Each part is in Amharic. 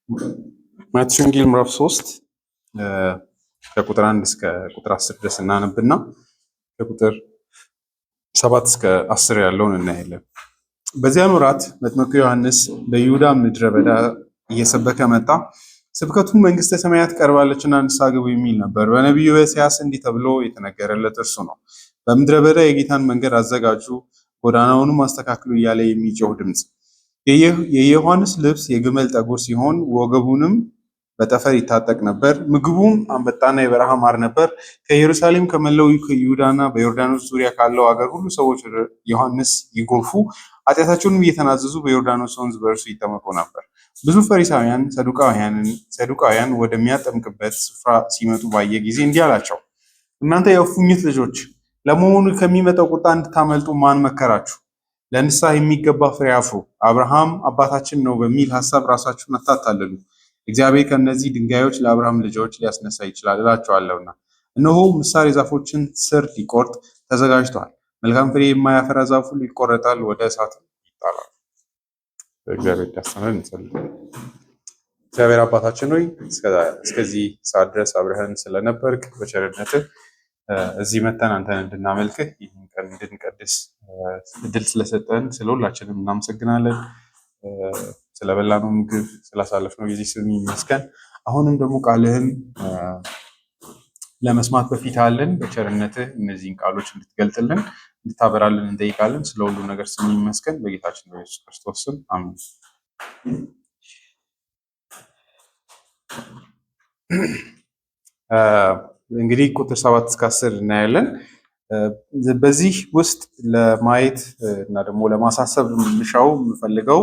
ማቴዎስ ወንጌል ምዕራፍ 3 ከቁጥር 1 እስከ ቁጥር 10 ድረስ እናነብና ከቁጥር 7 እስከ 10 ያለውን እናያለን። በዚያን ወራት መጥምቁ ዮሐንስ በይሁዳ ምድረ በዳ እየሰበከ መጣ። ስብከቱም መንግስተ ሰማያት ቀርባለችና ንስሐ ግቡ የሚል ነበር። በነቢዩ ኢሳይያስ እንዲህ ተብሎ የተነገረለት እርሱ ነው። በምድረ በዳ የጌታን መንገድ አዘጋጁ፣ ጎዳናውንም አስተካክሉ እያለ የሚጮህ ድምፅ። የዮሐንስ ልብስ የግመል ጠጉር ሲሆን ወገቡንም በጠፈር ይታጠቅ ነበር። ምግቡም አንበጣና የበረሃ ማር ነበር። ከኢየሩሳሌም ከመላው ይሁዳና በዮርዳኖስ ዙሪያ ካለው አገር ሁሉ ሰዎች ወደ ዮሐንስ ይጎርፉ፣ ኃጢአታቸውንም እየተናዘዙ በዮርዳኖስ ወንዝ በእርሱ ይጠመቁ ነበር። ብዙ ፈሪሳውያን ሰዱቃውያን ወደሚያጠምቅበት ስፍራ ሲመጡ ባየ ጊዜ እንዲህ አላቸው፣ እናንተ የእፉኝት ልጆች፣ ለመሆኑ ከሚመጣው ቁጣ እንድታመልጡ ማን መከራችሁ? ለንስሐ የሚገባ ፍሬ አፍሩ። አብርሃም አባታችን ነው በሚል ሐሳብ ራሳችሁን አታታልሉ። እግዚአብሔር ከእነዚህ ድንጋዮች ለአብርሃም ልጆች ሊያስነሳ ይችላል እላቸዋለሁና። እነሆ ምሳር የዛፎችን ስር ሊቆርጥ ተዘጋጅቷል። መልካም ፍሬ የማያፈራ ዛፍ ሁሉ ይቆረጣል፣ ወደ እሳት ይጣላል። እግዚአብሔር ያስተምረን እንጸልይ። እግዚአብሔር አባታችን ሆይ እስከዚህ ሰዓት ድረስ አብረህን ስለነበርክ በቸርነትህ እዚህ መተን አንተን እንድናመልክህ ይህን ቀን እንድንቀድስ እድል ስለሰጠን ስለሁላችንም እናመሰግናለን። ስለበላነው ምግብ ስላሳለፍነው ጊዜ ስም ይመስገን። አሁንም ደግሞ ቃልህን ለመስማት በፊት አለን። በቸርነትህ እነዚህን ቃሎች እንድትገልጥልን እንድታበራልን እንጠይቃለን። ስለ ሁሉ ነገር ስም ይመስገን። በጌታችን በኢየሱስ ክርስቶስ ስም አሜን። እንግዲህ ቁጥር 7 እስከ 10 እናያለን። በዚህ ውስጥ ለማየት እና ደግሞ ለማሳሰብ የምሻው የምፈልገው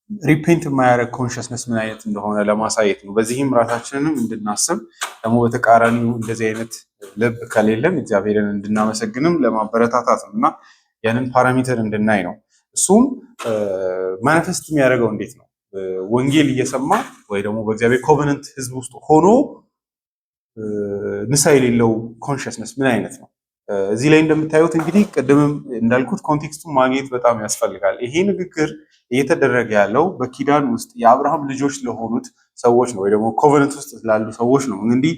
ሪፔንት የማያደርግ ኮንሽስነስ ምን አይነት እንደሆነ ለማሳየት ነው። በዚህም ራሳችንንም እንድናስብ ደግሞ በተቃራኒው እንደዚህ አይነት ልብ ከሌለን እግዚአብሔርን እንድናመሰግንም ለማበረታታት ነው እና ያንን ፓራሜትር እንድናይ ነው። እሱም ማኒፌስት የሚያደርገው እንዴት ነው? ወንጌል እየሰማ ወይ ደግሞ በእግዚአብሔር ኮቨነንት ህዝብ ውስጥ ሆኖ ንስሐ የሌለው ኮንሽስነስ ምን አይነት ነው? እዚህ ላይ እንደምታዩት እንግዲህ ቅድምም እንዳልኩት ኮንቴክስቱን ማግኘት በጣም ያስፈልጋል። ይሄ ንግግር እየተደረገ ያለው በኪዳን ውስጥ የአብርሃም ልጆች ለሆኑት ሰዎች ነው፣ ወይ ደግሞ ኮቨነንት ውስጥ ላሉ ሰዎች ነው። እንግዲህ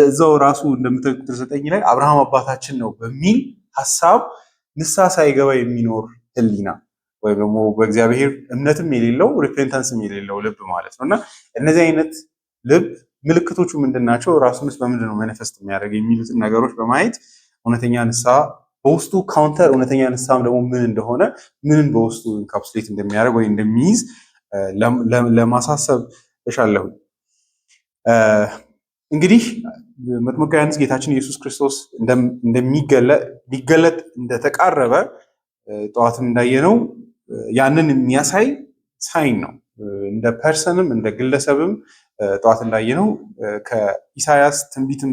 እዛው ራሱ እንደምታዩት ቁጥር 9 ላይ አብርሃም አባታችን ነው በሚል ሀሳብ ንስሐ ሳይገባ የሚኖር ህሊና ወይም ደግሞ በእግዚአብሔር እምነትም የሌለው ሪፔንታንስም የሌለው ልብ ማለት ነው እና እነዚህ አይነት ልብ ምልክቶቹ ምንድን ናቸው? ራሱንስ በምንድን ነው ማኒፌስት የሚያደርግ የሚሉትን ነገሮች በማየት እውነተኛ ንስሐ በውስጡ ካውንተር እውነተኛ ንስሐም ደግሞ ምን እንደሆነ ምንን በውስጡ ኢንካፕሱሌት እንደሚያደርግ ወይ እንደሚይዝ ለማሳሰብ እሻለሁ። እንግዲህ መጥምቁ ዮሐንስ ጌታችን ኢየሱስ ክርስቶስ ሊገለጥ እንደተቃረበ ጠዋትም እንዳየነው ያንን የሚያሳይ ሳይን ነው። እንደ ፐርሰንም እንደ ግለሰብም ጠዋት እንዳየነው ከኢሳያስ ትንቢትም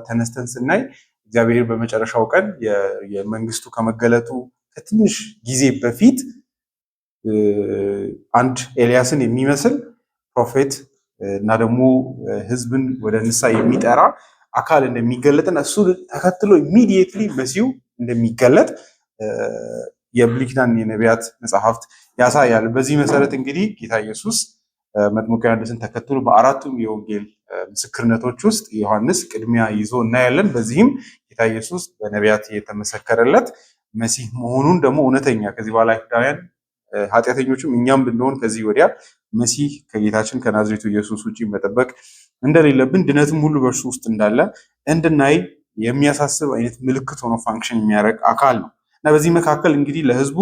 ተነስተን ስናይ እግዚአብሔር በመጨረሻው ቀን የመንግስቱ ከመገለጡ ከትንሽ ጊዜ በፊት አንድ ኤልያስን የሚመስል ፕሮፌት እና ደግሞ ህዝብን ወደ ንስሐ የሚጠራ አካል እንደሚገለጥና እሱ ተከትሎ ኢሚዲየትሊ መሲሁ እንደሚገለጥ የብሉይ ኪዳን የነቢያት መጽሐፍት ያሳያል። በዚህ መሰረት እንግዲህ ጌታ ኢየሱስ መጥምቁ ዮሐንስን ተከትሎ በአራቱም የወንጌል ምስክርነቶች ውስጥ ዮሐንስ ቅድሚያ ይዞ እናያለን። በዚህም ጌታ ኢየሱስ በነቢያት የተመሰከረለት መሲህ መሆኑን ደግሞ እውነተኛ ከዚህ በኋላ አይሁዳውያን ኃጢአተኞችም እኛም ብንሆን ከዚህ ወዲያ መሲህ ከጌታችን ከናዝሬቱ ኢየሱስ ውጭ መጠበቅ እንደሌለብን ድነትም ሁሉ በእርሱ ውስጥ እንዳለ እንድናይ የሚያሳስብ አይነት ምልክት ሆኖ ፋንክሽን የሚያደርግ አካል ነው እና በዚህ መካከል እንግዲህ ለህዝቡ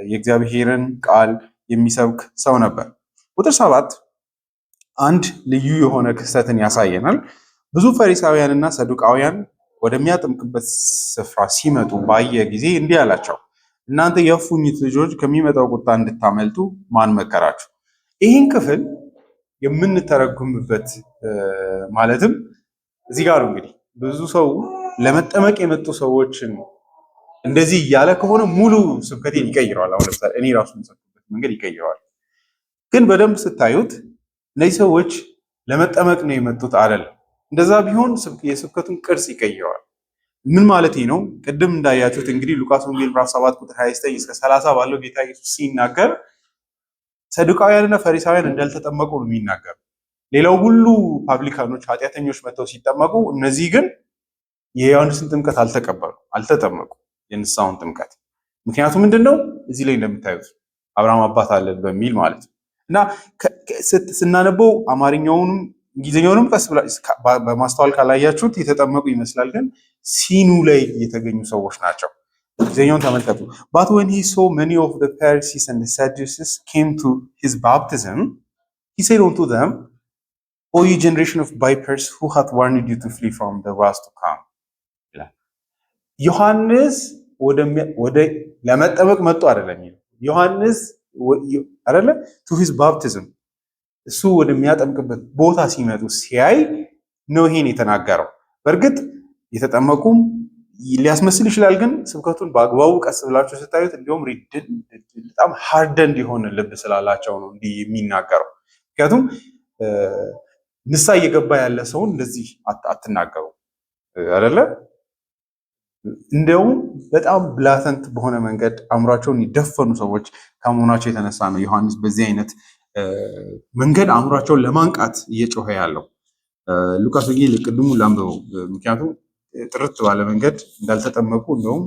የእግዚአብሔርን ቃል የሚሰብክ ሰው ነበር። ቁጥር 7 አንድ ልዩ የሆነ ክስተትን ያሳየናል። ብዙ ፈሪሳውያን እና ሰዱቃውያን ወደሚያጠምቅበት ስፍራ ሲመጡ ባየ ጊዜ እንዲህ አላቸው፣ እናንተ የእፉኝት ልጆች ከሚመጣው ቁጣ እንድታመልጡ ማን መከራችሁ? ይህን ክፍል የምንተረጉምበት ማለትም እዚህ ጋር እንግዲህ ብዙ ሰው ለመጠመቅ የመጡ ሰዎችን እንደዚህ እያለ ከሆነ ሙሉ ስብከቴን ይቀይረዋል። አሁን ለምሳሌ እኔ ራሱ የምሰብክበት መንገድ ይቀይረዋል። ግን በደንብ ስታዩት እነዚህ ሰዎች ለመጠመቅ ነው የመጡት አይደለም። እንደዛ ቢሆን የስብከቱን ቅርጽ ይቀይረዋል። ምን ማለት ነው? ቅድም እንዳያችሁት እንግዲህ ሉቃስ ወንጌል ምዕራፍ 7 ቁጥር 29 እስከ 30 ባለው ጌታ ኢየሱስ ሲናገር ሰዱቃውያንና ፈሪሳውያን እንዳልተጠመቁ ነው የሚናገሩ። ሌላው ሁሉ ፓብሊካኖች ኃጢአተኞች መጥተው ሲጠመቁ፣ እነዚህ ግን የዮሐንስን ጥምቀት አልተጠመቁ የንስሐውን ጥምቀት። ምክንያቱ ምንድነው? እዚህ ላይ እንደምታዩት አብርሃም አባት አለን በሚል ማለት ነው። እና ስናነበው አማርኛውንም እንግሊዝኛውንም ቀስ በማስተዋል ካላያችሁት የተጠመቁ ይመስላል፣ ግን ሲኑ ላይ የተገኙ ሰዎች ናቸው። እንግሊዝኛውን ተመልከቱ። But when he saw many of the Pharisees and the Sadducees came to his baptism, he said unto them, O ye generation of vipers, who hath warned you to flee from the wrath to come? ዮሐንስ ወደ ለመጠመቅ መጥቶ አይደለም። ዮሐንስ አይደለ to his baptism እሱ ወደሚያጠምቅበት ቦታ ሲመጡ ሲያይ ነው ይሄን የተናገረው። በእርግጥ የተጠመቁም ሊያስመስል ይችላል፣ ግን ስብከቱን በአግባቡ ቀስ ብላችሁ ስታዩት እንዲሁም በጣም ሃርደንድ የሆነ ልብ ስላላቸው ነው እንዲህ የሚናገረው። ምክንያቱም ንስሐ እየገባ ያለ ሰውን እንደዚህ አትናገሩ አይደለ? እንደውም በጣም ብላተንት በሆነ መንገድ አእምሯቸውን የደፈኑ ሰዎች ከመሆናቸው የተነሳ ነው ዮሐንስ በዚህ አይነት መንገድ አእምሯቸውን ለማንቃት እየጮኸ ያለው። ሉቃስ ወንጌል ቅድሙ ላንብበው፣ ምክንያቱም ጥርት ባለ መንገድ እንዳልተጠመቁ እንደውም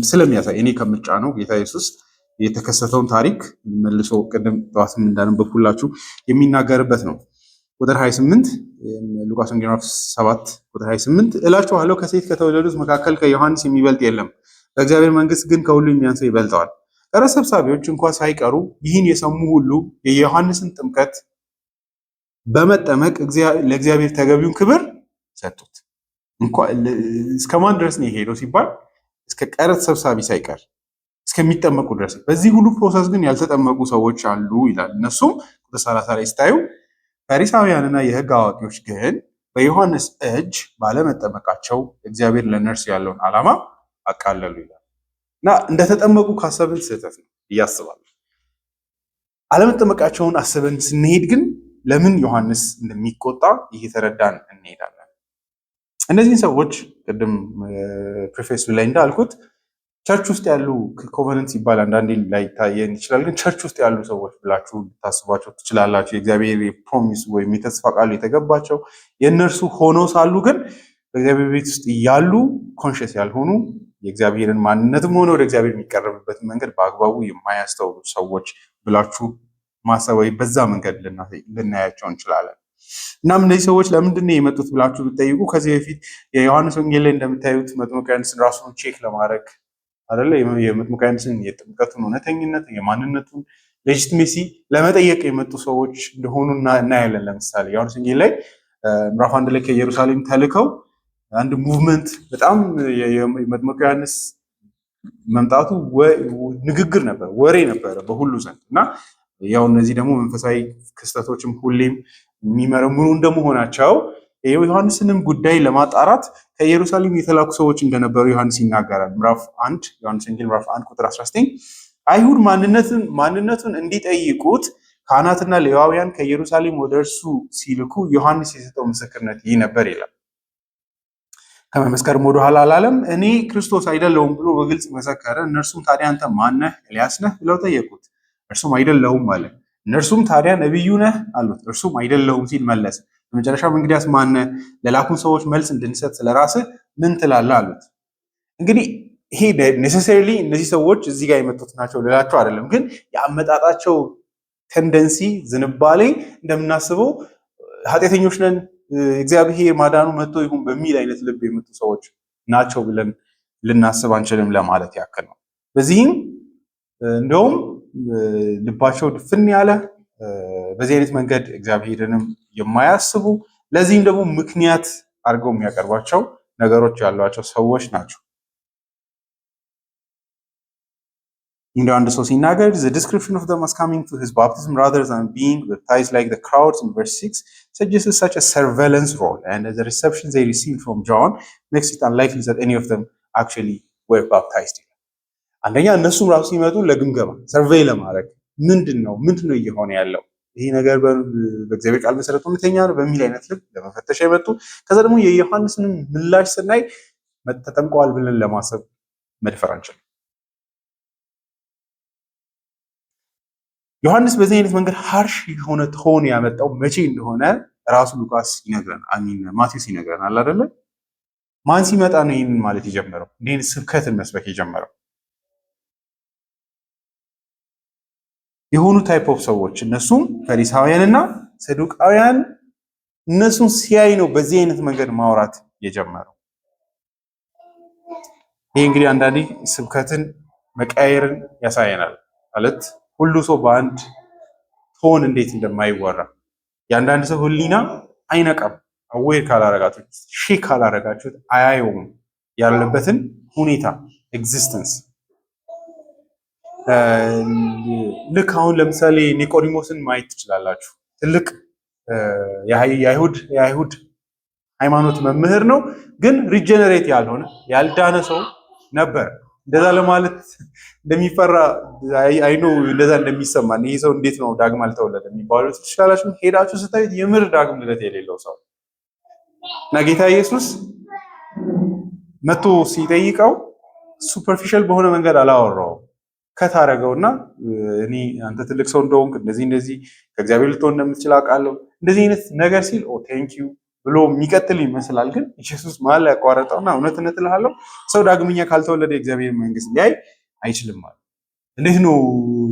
ስለሚያሳይ እኔ ከምጫ ነው ጌታ ኢየሱስ የተከሰተውን ታሪክ መልሶ ቅድም ጠዋትም እንዳነበብኩላችሁ የሚናገርበት ነው። ቁጥር 28 ሉቃስ ወንጌል ምዕራፍ 7 ቁጥር 28 እላችኋለሁ ከሴት ከተወለዱት መካከል ከዮሐንስ የሚበልጥ የለም፣ በእግዚአብሔር መንግሥት ግን ከሁሉ የሚያንሰው ይበልጠዋል። ቀረጥ ሰብሳቢዎች እንኳ ሳይቀሩ ይህን የሰሙ ሁሉ የዮሐንስን ጥምቀት በመጠመቅ ለእግዚአብሔር ተገቢውን ክብር ሰጡት። እስከማን ድረስ ነው የሄደው ሲባል እስከ ቀረጥ ሰብሳቢ ሳይቀር እስከሚጠመቁ ድረስ። በዚህ ሁሉ ፕሮሰስ ግን ያልተጠመቁ ሰዎች አሉ ይላል። እነሱም ቁጥር 30 ላይ ስታዩ ፈሪሳውያንና የሕግ አዋቂዎች ግን በዮሐንስ እጅ ባለመጠመቃቸው እግዚአብሔር ለነርሱ ያለውን ዓላማ አቃለሉ ይላል። እና እንደተጠመቁ ካሰብን ስህተት ነው እያስባለሁ። አለመጠመቃቸውን አስበን ስንሄድ ግን ለምን ዮሐንስ እንደሚቆጣ እየተረዳን እንሄዳለን። እነዚህን ሰዎች ቅድም ፕሪፌስ ላይ እንዳልኩት ቸርች ውስጥ ያሉ ኮቨነንት ሲባል አንዳንዴ ላይታየን ይችላል፣ ግን ቸርች ውስጥ ያሉ ሰዎች ብላችሁ ልታስቧቸው ትችላላችሁ። የእግዚአብሔር ፕሮሚስ ወይም የተስፋ ቃሉ የተገባቸው የእነርሱ ሆኖ ሳሉ ግን በእግዚአብሔር ቤት ውስጥ ያሉ ኮንሽስ ያልሆኑ የእግዚአብሔርን ማንነትም ሆነ ወደ እግዚአብሔር የሚቀርብበትን መንገድ በአግባቡ የማያስተውሉ ሰዎች ብላችሁ ማሰብ ወይ በዛ መንገድ ልናያቸው እንችላለን። እናም እነዚህ ሰዎች ለምንድን ነው የመጡት ብላችሁ ብትጠይቁ ከዚህ በፊት የዮሐንስ ወንጌል ላይ እንደምታዩት መጥምቁ ዮሐንስን ራሱን ቼክ ለማድረግ አይደለ የመጥምቁ ዮሐንስን የጥምቀቱን እውነተኝነት የማንነቱን ሌጂቲሜሲ ለመጠየቅ የመጡ ሰዎች እንደሆኑ እናያለን። ለምሳሌ ዮሐንስ ወንጌል ላይ ምዕራፍ 1 ላይ ከኢየሩሳሌም ተልከው አንድ ሙቭመንት በጣም የመጥምቁ ዮሐንስ መምጣቱ ንግግር ነበር፣ ወሬ ነበረ በሁሉ ዘንድ እና ያው እነዚህ ደግሞ መንፈሳዊ ክስተቶችም ሁሌም የሚመረምሩ እንደመሆናቸው የዮሐንስንም ጉዳይ ለማጣራት ከኢየሩሳሌም የተላኩ ሰዎች እንደነበሩ ዮሐንስ ይናገራል። ምዕራፍ 1 ዮሐንስ ወንጌል ምዕራፍ 1 ቁጥር 19 አይሁድ ማንነቱን እንዲጠይቁት ካህናትና ሌዋውያን ከኢየሩሳሌም ወደ እርሱ ሲልኩ ዮሐንስ የሰጠው ምስክርነት ይህ ነበር ይላል። ከመመስከርም ወደኋላ አላለም። እኔ ክርስቶስ አይደለሁም ብሎ በግልጽ መሰከረ። እነርሱም ታዲያ አንተ ማን ነህ? ኤልያስ ነህ ብለው ጠየቁት። እርሱም አይደለሁም አለ። እነርሱም ታዲያ ነቢዩ ነህ አሉት። እርሱም አይደለሁም ሲል መለሰ። በመጨረሻም እንግዲያስ ማን ነህ? ለላኩን ሰዎች መልስ እንድንሰጥ ስለራስህ ምን ትላለህ አሉት። እንግዲህ ይሄ ኔሴሰሪሊ እነዚህ ሰዎች እዚህ ጋር የመጡት ናቸው ልላቸው አይደለም፣ ግን የአመጣጣቸው ቴንደንሲ ዝንባሌ እንደምናስበው ኃጢአተኞች ነን እግዚአብሔር ማዳኑ መጥቶ ይሁን በሚል አይነት ልብ የመጡ ሰዎች ናቸው ብለን ልናስብ አንችልም ለማለት ያክል ነው። በዚህም እንደውም ልባቸው ድፍን ያለ በዚህ አይነት መንገድ እግዚአብሔርንም የማያስቡ ለዚህም ደግሞ ምክንያት አድርገው የሚያቀርቧቸው ነገሮች ያሏቸው ሰዎች ናቸው። እንደ አንድ ሰው ሲናገር the description of them as coming to his baptism rather than being baptized like the crowds in verse 6 suggests such a surveillance role, and the reception they received from John makes it unlikely that any of them actually were baptized. አንደኛ እነሱም ራሱ ሲመጡ ለግምገማ ሰርቬይ ለማድረግ ምንድነው እየሆነ ያለው ይሄ ነገር በእግዚአብሔር ቃል መሰረት እውነተኛ ነው በሚል አይነት ልብ ለመፈተሽ የመጡ ከዛ ደግሞ የዮሐንስንም ምላሽ ስናይ ተጠምቀዋል ብለን ለማሰብ መድፈር አንችልም። ዮሐንስ በዚህ አይነት መንገድ ሃርሽ የሆነ ቶን ያመጣው መቼ እንደሆነ ራሱ ሉቃስ ይነግረናል፣ ማቴዎስ ይነግረናል አይደለ? ማን ሲመጣ ነው ይህንን ማለት የጀመረው? እንዲህን ስብከትን መስበክ የጀመረው? የሆኑ ታይፕ ኦፍ ሰዎች እነሱም ፈሪሳውያንና ሰዱቃውያን፣ እነሱን ሲያይ ነው በዚህ አይነት መንገድ ማውራት የጀመረው። ይህ እንግዲህ አንዳንዴ ስብከትን መቀየርን ያሳየናል። ማለት ሁሉ ሰው በአንድ ቶን እንዴት እንደማይወራ የአንዳንድ ሰው ህሊና አይነቃም። አዌር ካላረጋችሁት፣ ሼክ ካላረጋችሁት አያየውም ያለበትን ሁኔታ ኤግዚስተንስ። ልክ አሁን ለምሳሌ ኒቆዲሞስን ማየት ትችላላችሁ። ትልቅ የአይሁድ ሃይማኖት መምህር ነው፣ ግን ሪጀነሬት ያልሆነ ያልዳነ ሰው ነበር። እንደዛ ለማለት እንደሚፈራ አይኖ እንደዛ እንደሚሰማን ይህ ሰው እንዴት ነው ዳግም አልተወለደ የሚባለው ትችላላችሁ። ሄዳችሁ ስታዩት የምር ዳግም ልደት የሌለው ሰው እና ጌታ ኢየሱስ መቶ ሲጠይቀው ሱፐርፊሻል በሆነ መንገድ አላወራውም። ከታረገውና እኔ አንተ ትልቅ ሰው እንደሆንክ እንደዚህ ከእግዚአብሔር ልትሆን እንደምትችል አውቃለሁ እንደዚህ አይነት ነገር ሲል ኦ ቴንክ ዩ ብሎ የሚቀጥል ይመስላል። ግን ኢየሱስ መሀል ላይ ያቋረጠውና እውነት እልሃለሁ ሰው ዳግመኛ ካልተወለደ የእግዚአብሔር መንግስት ሊያይ አይችልም ማለት። እንዴት ነው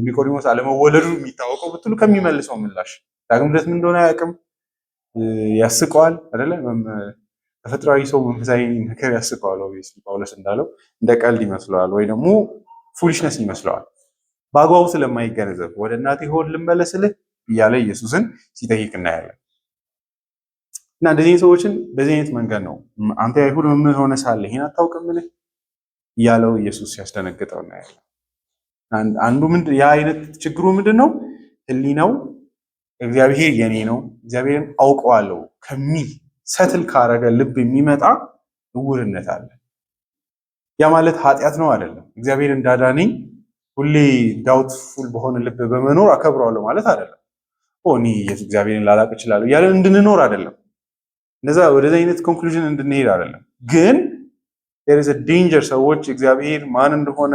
ኒቆዲሞስ አለመወለዱ የሚታወቀው ብትሉ ከሚመልሰው ምላሽ ዳግም ልደት ምን እንደሆነ አያውቅም። ያስቀዋል አይደለ? ተፈጥሯዊ ሰው መንፈሳዊ ነገር ያስቀዋል። ጳውሎስ እንዳለው እንደ ቀልድ ይመስለዋል ወይ ደግሞ ፉሊሽነስ ይመስለዋል። በአግባቡ ስለማይገነዘብ ወደ እናቴ ሆድ ልመለስልህ እያለ ኢየሱስን ሲጠይቅ እናያለን። እና እንደዚህ ሰዎችን በዚህ አይነት መንገድ ነው አንተ የአይሁድ መምህር ሆነ ሳለ ይሄን አታውቅምን እያለው ኢየሱስ ሲያስደነግጠው እናያለን። አንዱ ያ አይነት ችግሩ ምንድን ነው? ህሊናው እግዚአብሔር የኔ ነው እግዚአብሔርን አውቀዋለሁ ከሚል ሰትል ካረገ ልብ የሚመጣ እውርነት አለ። ያ ማለት ኃጢአት ነው አይደለም። እግዚአብሔር እንዳዳነኝ ሁሌ ዳውትፉል በሆነ ልብ በመኖር አከብረዋለሁ ማለት አይደለም። እኔ እግዚአብሔርን ላላቅ እችላለሁ እያለን እንድንኖር አይደለም። እንደዛ ወደዚህ አይነት ኮንክሉዥን እንድንሄድ አይደለም። ግን there is a danger ሰዎች እግዚአብሔር ማን እንደሆነ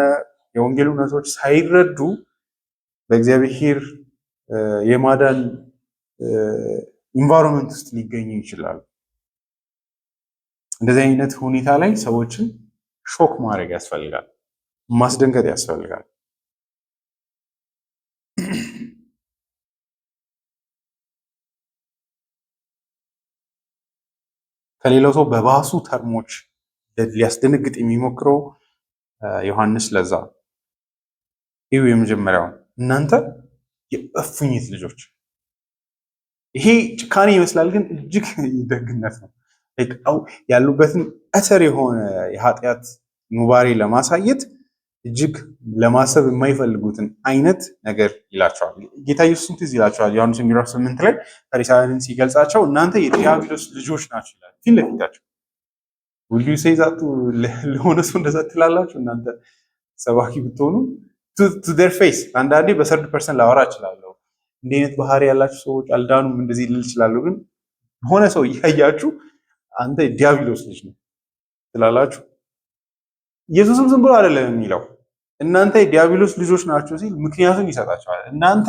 የወንጌል እውነቶች ሳይረዱ በእግዚአብሔር የማዳን ኢንቫይሮንመንት ውስጥ ሊገኙ ይችላሉ። እንደዚህ አይነት ሁኔታ ላይ ሰዎችን ሾክ ማድረግ ያስፈልጋል፣ ማስደንገጥ ያስፈልጋል። ከሌላው ሰው በባሱ ተርሞች ሊያስደነግጥ የሚሞክረው ዮሐንስ ለዛ ይሄው የመጀመሪያው እናንተ የእፉኝት ልጆች። ይሄ ጭካኔ ይመስላል፣ ግን እጅግ ደግነት ነው። ያሉበትን እተር የሆነ የኃጢአት ኑባሬ ለማሳየት እጅግ ለማሰብ የማይፈልጉትን አይነት ነገር ይላቸዋል። ጌታ ኢየሱስን ትዝ ይላቸዋል። ዮሐንስ ምዕራፍ 8 ላይ ፈሪሳውያንን ሲገልጻቸው እናንተ የዲያብሎስ ልጆች ናችሁ ይላል ፊት ለፊታቸው። ሁሉ ሰይዛቱ ለሆነ ሰው እንደዛ ትላላችሁ እናንተ ሰባኪ ብትሆኑ ቱ ዴር ፌስ። አንዳንዴ በሰርድ ፐርሰን ላወራ እችላለሁ። እንዲህ አይነት ባህሪ ያላችሁ ሰዎች አልዳኑም እንደዚህ ልል እችላለሁ። ግን ሆነ ሰው እያያችሁ አንተ ዲያብሎስ ልጅ ነው ትላላችሁ። ኢየሱስም ዝም ብሎ አይደለም የሚለው እናንተ የዲያብሎስ ልጆች ናችሁ ሲል ምክንያቱም ይሰጣቸዋል። እናንተ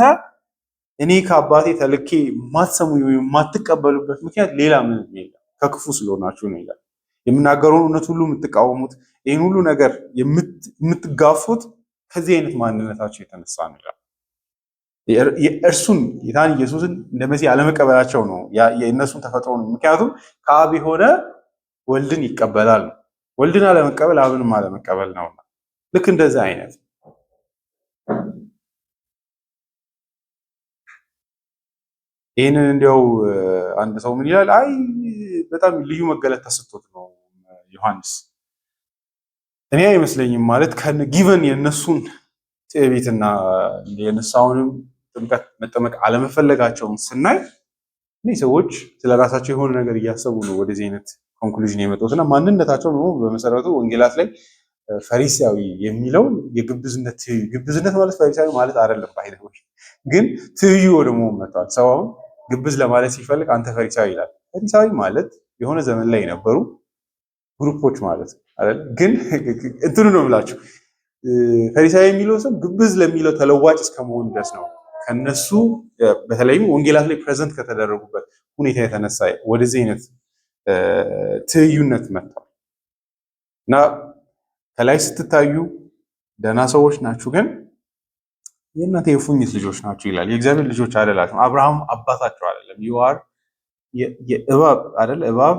እኔ ከአባቴ ተልኬ የማትሰሙ የማትቀበሉበት ምክንያት ሌላ ምንም የለም፣ ከክፉ ስለሆናችሁ ነው ይላል። የምናገረውን እውነት ሁሉ የምትቃወሙት፣ ይህን ሁሉ ነገር የምትጋፉት ከዚህ አይነት ማንነታቸው የተነሳ ነው ይላል። የእርሱን ጌታን ኢየሱስን እንደ መሲህ አለመቀበላቸው ነው የእነሱን ተፈጥሮ ነው። ምክንያቱም ከአብ የሆነ ወልድን ይቀበላል ነው። ወልድን አለመቀበል አብንም አለመቀበል ነው። ልክ እንደዛ አይነት ይህንን እንዲያው አንድ ሰው ምን ይላል? አይ በጣም ልዩ መገለጥ ተሰጥቶት ነው ዮሐንስ። እኔ አይመስለኝም ማለት ጊቨን የእነሱን ትዕቢትና የነሳውንም ጥምቀት መጠመቅ አለመፈለጋቸውን ስናይ እነዚህ ሰዎች ስለራሳቸው የሆነ ነገር እያሰቡ ነው ወደዚህ አይነት ኮንክሉዥን የመጡትና ማንነታቸው ነው በመሰረቱ ወንጌላት ላይ ፈሪሳዊ የሚለው ግብዝነት ማለት ፈሪሳዊ ማለት አይደለም። ባይደው ግን ትይዩ ወደ መሆን መጥቷል። ሰው አሁን ግብዝ ለማለት ሲፈልግ አንተ ፈሪሳዊ ይላል። ፈሪሳዊ ማለት የሆነ ዘመን ላይ የነበሩ ግሩፖች ማለት አይደል? ግን እንትኑ ነው ብላችሁ ፈሪሳዊ የሚለው ሰው ግብዝ ለሚለው ተለዋጭ እስከመሆን ድረስ ነው ከነሱ በተለይም ወንጌላት ላይ ፕሬዘንት ከተደረጉበት ሁኔታ የተነሳ ወደዚህ አይነት ትይዩነት መጥቷል እና ከላይ ስትታዩ ደህና ሰዎች ናችሁ፣ ግን የእናንተ የፉኝት ልጆች ናችሁ ይላል። የእግዚአብሔር ልጆች አይደላችሁም። አብርሃም አባታቸው አይደለም። ዩአር የእባብ አይደለ? እባብ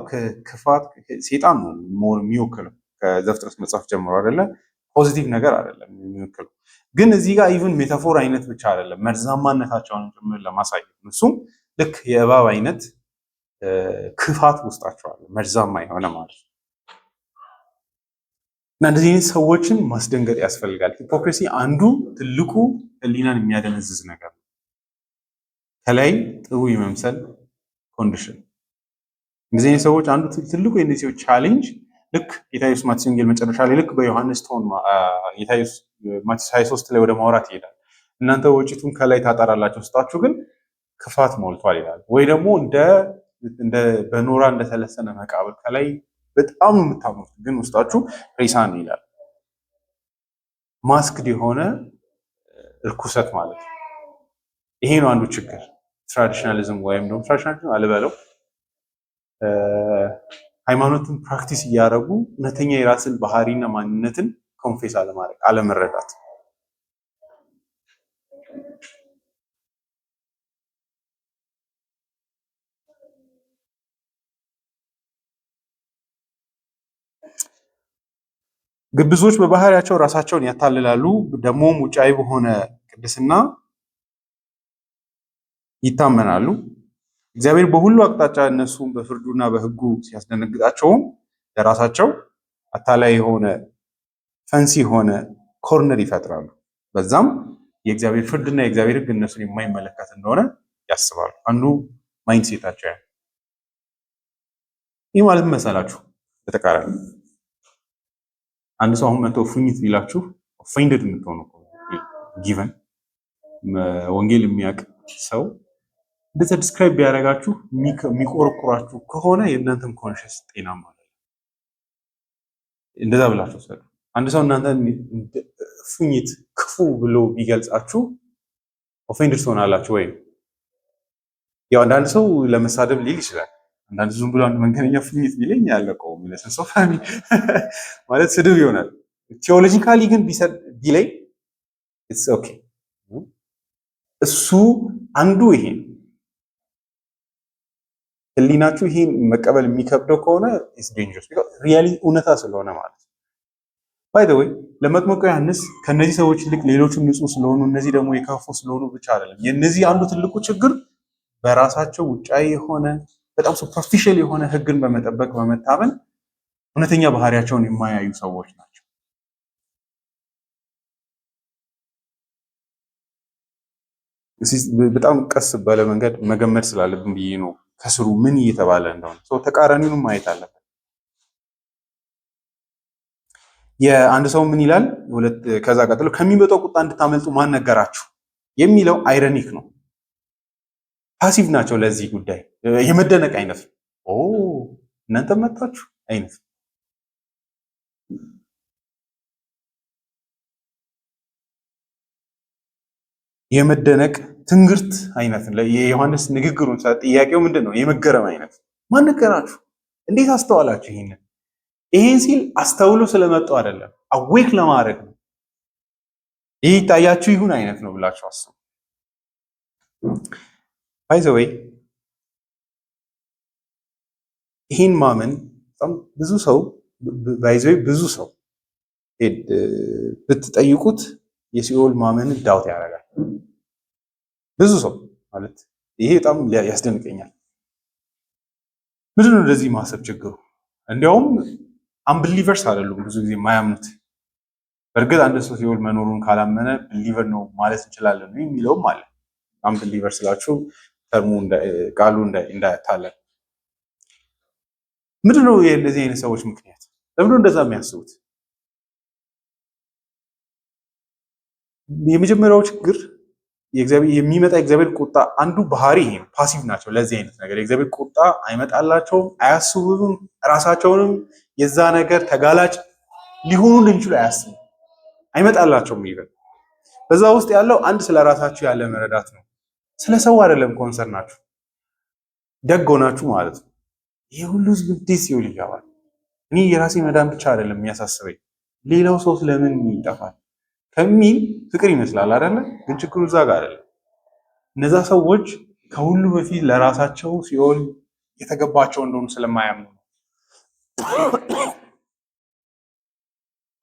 ክፋት ሴጣን ነው የሚወክለው ከዘፍጥረት መጽሐፍ ጀምሮ አይደለ? ፖዚቲቭ ነገር አይደለም የሚወክለው። ግን እዚህ ጋር ኢቭን ሜታፎር አይነት ብቻ አይደለም፣ መርዛማነታቸውን ጭምር ለማሳየት እሱም ልክ የእባብ አይነት ክፋት ውስጣቸው አለ፣ መርዛማ የሆነ ማለት ነው። እና እንደዚህ አይነት ሰዎችን ማስደንገጥ ያስፈልጋል። ሂፖክሪሲ አንዱ ትልቁ ህሊናን የሚያደነዝዝ ነገር ነው። ከላይ ጥሩ የመምሰል ኮንዲሽን። እንደዚህ አይነት ሰዎች አንዱ ትልቁ የእነዚህ ሰዎች ቻሌንጅ ልክ ጌታ ኢየሱስ ማቴዎስ ወንጌል መጨረሻ ላይ ልክ በዮሐንስ ቶን ጌታ ኢየሱስ ማቴዎስ 23 ላይ ወደ ማውራት ይሄዳል። እናንተ ወጪቱን ከላይ ታጠራላችሁ፣ ውስጣችሁ ግን ክፋት ሞልቷል ይላል። ወይ ደግሞ እንደ በኖራ እንደተለሰነ መቃብር ከላይ በጣም የምታምኑት ግን ውስጣችሁ ሬሳ ነው ይላል። ማስክድ የሆነ እርኩሰት ማለት ነው። ይሄ ነው አንዱ ችግር። ትራዲሽናሊዝም ወይም ደግሞ ትራዲሽናሊዝም አልበለው ሃይማኖትን ፕራክቲስ እያደረጉ እውነተኛ የራስን ባህሪና ማንነትን ኮንፌስ አለማድረግ፣ አለመረዳት። ግብዞች በባህሪያቸው ራሳቸውን ያታልላሉ፣ ደግሞም ውጫዊ በሆነ ቅድስና ይታመናሉ። እግዚአብሔር በሁሉ አቅጣጫ እነሱን በፍርዱና በሕጉ ሲያስደነግጣቸውም ለራሳቸው አታላይ የሆነ ፈንሲ የሆነ ኮርነር ይፈጥራሉ። በዛም የእግዚአብሔር ፍርድና የእግዚአብሔር ሕግ እነሱን የማይመለከት እንደሆነ ያስባሉ። አንዱ ማይንድሴታቸው ያ። ይህ ማለት መሰላችሁ በተቃራኒ አንድ ሰው አሁን መጥቶ ፉኝት ቢላችሁ ኦፌንድድ የምትሆኑ ጊቨን ወንጌል የሚያውቅ ሰው እንደዛ ዲስክራይብ ቢያደርጋችሁ የሚቆርቁራችሁ ከሆነ የእናንተም ኮንሽስ ጤናማ ነው። እንደዛ ብላችሁ ሰሩ። አንድ ሰው እናንተን ፉኝት ክፉ ብሎ ቢገልጻችሁ ኦፌንድድ ትሆናላችሁ ወይ? ያው አንዳንድ ሰው ለመሳደብ ሊል ይችላል። አንዳንድ ዝም ብሎ አንድ መንገደኛ ፉኝት ቢለኝ ያለቀው ማለት ነው ማለት ስድብ ይሆናል። ቴዎሎጂካሊ ግን ቢለኝ ኢትስ ኦኬ። እሱ አንዱ ይሄ ህሊናችሁ ይሄን መቀበል የሚከብደው ከሆነ ኢትስ ዴንጀረስ ቢኮዝ ሪያሊ እውነታ ስለሆነ ማለት ነው። ባይ ዘ ወይ ለመጥምቁ ዮሐንስ ከነዚህ ሰዎች ይልቅ ሌሎቹም ንጹህ ስለሆኑ እነዚህ ደግሞ የከፉ ስለሆኑ ብቻ አይደለም። የነዚህ አንዱ ትልቁ ችግር በራሳቸው ውጫዊ የሆነ በጣም ሱፐርፊሻል የሆነ ህግን በመጠበቅ በመታመን እውነተኛ ባህሪያቸውን የማያዩ ሰዎች ናቸው። በጣም ቀስ ባለ መንገድ መገመድ ስላለብን ብዬ ነው ከስሩ ምን እየተባለ እንደሆነ ተቃራኒውንም ማየት አለበት። የአንድ ሰው ምን ይላል? ከዛ ቀጥሎ ከሚመጣው ቁጣ እንድታመልጡ ማን ነገራችሁ የሚለው አይረኒክ ነው። ፓሲቭ ናቸው ለዚህ ጉዳይ የመደነቅ አይነት ኦ እናንተ መጣችሁ አይነት የመደነቅ ትንግርት አይነት የዮሐንስ ንግግሩን ጥያቄው ምንድን ነው? የመገረም አይነት ማን ነገራችሁ? እንዴት አስተዋላችሁ? ይሄን ሲል አስተውሎ ስለመጡ አይደለም፣ አዌክ ለማድረግ ነው። ይህ ይታያችሁ ይሁን አይነት ነው ብላችሁ አስቡ። ባይ ዘ ወይ ይህን ማመን በጣም ብዙ ሰው ብዙ ሰው ብትጠይቁት የሲኦል ማመንን ዳውት ያደርጋል። ብዙ ሰው ማለት ይሄ በጣም ያስደንቀኛል። ምንድን ነው እንደዚህ ማሰብ ችግሩ? እንዲያውም አንብሊቨርስ አይደሉም ብዙ ጊዜ የማያምኑት። በእርግጥ አንድ ሰው ሲኦል መኖሩን ካላመነ ብሊቨር ነው ማለት እንችላለን የሚለውም አለ። አንብሊቨር ስላችሁ ተርሙ ቃሉ እንዳያታለን። ምንድነው የእነዚህ አይነት ሰዎች ምክንያት? ለምንድነው እንደዛ የሚያስቡት? የመጀመሪያው ችግር የሚመጣ የእግዚአብሔር ቁጣ አንዱ ባህሪ ይሄ ነው። ፓሲቭ ናቸው ለዚህ አይነት ነገር። የእግዚአብሔር ቁጣ አይመጣላቸውም፣ አያስቡም፣ ራሳቸውንም የዛ ነገር ተጋላጭ ሊሆኑ እንደሚችሉ አያስቡም፣ አይመጣላቸውም። ይበል በዛ ውስጥ ያለው አንድ ስለ ራሳቸው ያለ መረዳት ነው። ስለ ሰው አይደለም ኮንሰርናችሁ፣ ደግ ሆናችሁ ማለት ነው። ይሄ ሁሉ ህዝብ እንዴት ሲውል ይገባል? እኔ የራሴ መዳን ብቻ አይደለም የሚያሳስበኝ ሌላው ሰው ስለምን ይጠፋል ከሚል ፍቅር ይመስላል አይደለ? ግን ችግሩ እዛ ጋር አይደለም። እነዛ ሰዎች ከሁሉ በፊት ለራሳቸው ሲኦል የተገባቸው እንደሆኑ ስለማያምኑ ነው።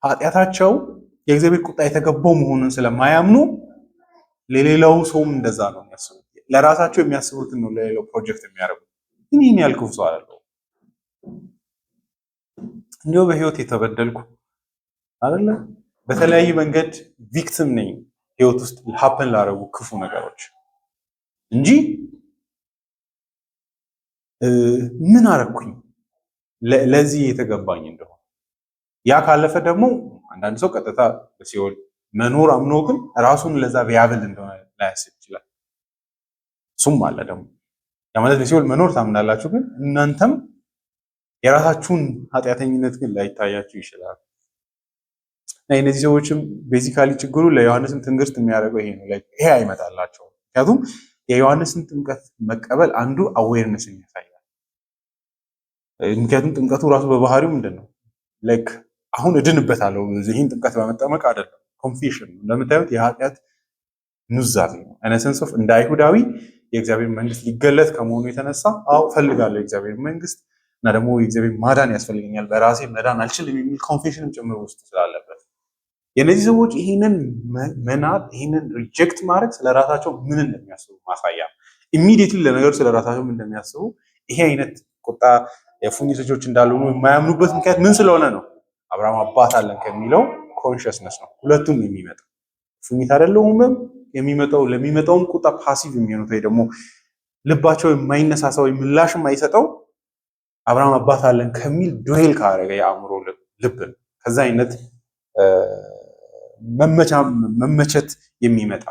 ኃጢአታቸው የእግዚአብሔር ቁጣ የተገባው መሆኑን ስለማያምኑ ለሌላው ሰውም እንደዛ ነው የሚያስቡት። ለራሳቸው የሚያስቡትን ነው ለሌላው ፕሮጀክት የሚያደርጉት። ግን ይህን ያህል ክፉ ሰው አይደለሁም። እንዲሁ በህይወት የተበደልኩ አይደለ? በተለያየ መንገድ ቪክቲም ነኝ ህይወት ውስጥ ሀፕን ላደረጉ ክፉ ነገሮች እንጂ ምን አረኩኝ ለዚህ የተገባኝ እንደሆነ። ያ ካለፈ ደግሞ አንዳንድ ሰው ቀጥታ በሲኦል መኖር አምኖ ግን ራሱን ለዛ ቢያብል እንደሆነ ላያስብ ይችላል። እሱም አለ ደግሞ ያ ማለት በሲኦል መኖር ታምናላችሁ፣ ግን እናንተም የራሳችሁን ኃጢአተኝነት ግን ላይታያችሁ ይችላል። እነዚህ ሰዎችም ቤዚካሊ ችግሩ ለዮሐንስም ትንግርት የሚያደርገው ይሄ ነው። ይሄ አይመጣላቸውም። ምክንያቱም የዮሐንስን ጥምቀት መቀበል አንዱ አዌርነስን ያሳያል። ምክንያቱም ጥምቀቱ ራሱ በባህሪው ምንድን ነው? አሁን እድንበታለሁ ይህን ጥምቀት በመጠመቅ አይደለም፣ ኮንፌሽን ነው። እንደምታዩት የኃጢአት ኑዛዜ ነው። አይነሰንስ ኦፍ እንደ አይሁዳዊ የእግዚአብሔር መንግስት ሊገለጥ ከመሆኑ የተነሳ ፈልጋለሁ የእግዚአብሔር መንግስት እና ደግሞ የእግዚአብሔር ማዳን ያስፈልገኛል፣ በራሴ መዳን አልችልም የሚል ኮንፌሽንም ጭምር ውስጥ ስላለበት የእነዚህ ሰዎች ይህንን መናድ፣ ይህንን ሪጀክት ማድረግ ስለራሳቸው ምን እንደሚያስቡ ማሳያ። ኢሚዲየትሊ ለነገሩ ስለራሳቸው ምን እንደሚያስቡ ይሄ አይነት ቁጣ የእፉኝት ልጆች እንዳልሆኑ የማያምኑበት ምክንያት ምን ስለሆነ ነው? አብርሃም አባት አለን ከሚለው ኮንሽስነስ ነው። ሁለቱም የሚመጣው እፉኝት አይደለሁም የሚመጣው ለሚመጣውም ቁጣ ፓሲቭ የሚሆኑት ወይ ደግሞ ልባቸው የማይነሳሳ ወይ ምላሽ የማይሰጠው አብርሃም አባት አለን ከሚል ዱዌል ካረገ የአእምሮ ልብ ከዛ አይነት መመቸት የሚመጣ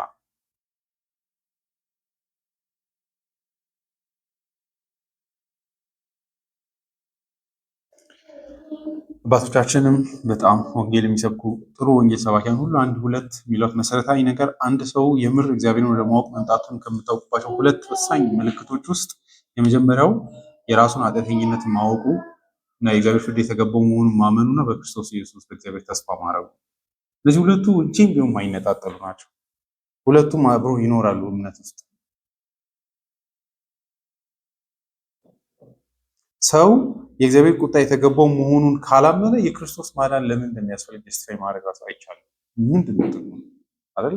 አባቶቻችንም በጣም ወንጌል የሚሰብኩ ጥሩ ወንጌል ሰባኪያን ሁሉ አንድ ሁለት የሚሏት መሰረታዊ ነገር አንድ ሰው የምር እግዚአብሔርን ወደ ማወቅ መምጣቱን ከምታውቁባቸው ሁለት ወሳኝ ምልክቶች ውስጥ የመጀመሪያው የራሱን ኃጢአተኝነት ማወቁ እና የእግዚአብሔር ፍርድ የተገባው መሆኑን ማመኑና በክርስቶስ ኢየሱስ በእግዚአብሔር ተስፋ ማድረጉ። እነዚህ ሁለቱ እጅግ ቢሆን የማይነጣጠሉ ናቸው። ሁለቱም አብሮ ይኖራሉ እምነት ውስጥ። ሰው የእግዚአብሔር ቁጣ የተገባው መሆኑን ካላመነ የክርስቶስ ማዳን ለምን እንደሚያስፈልግ ጀስቲፋይ ማድረግ ራሱ አይቻልም። ምንድን ነው ጥቅሙ አይደል?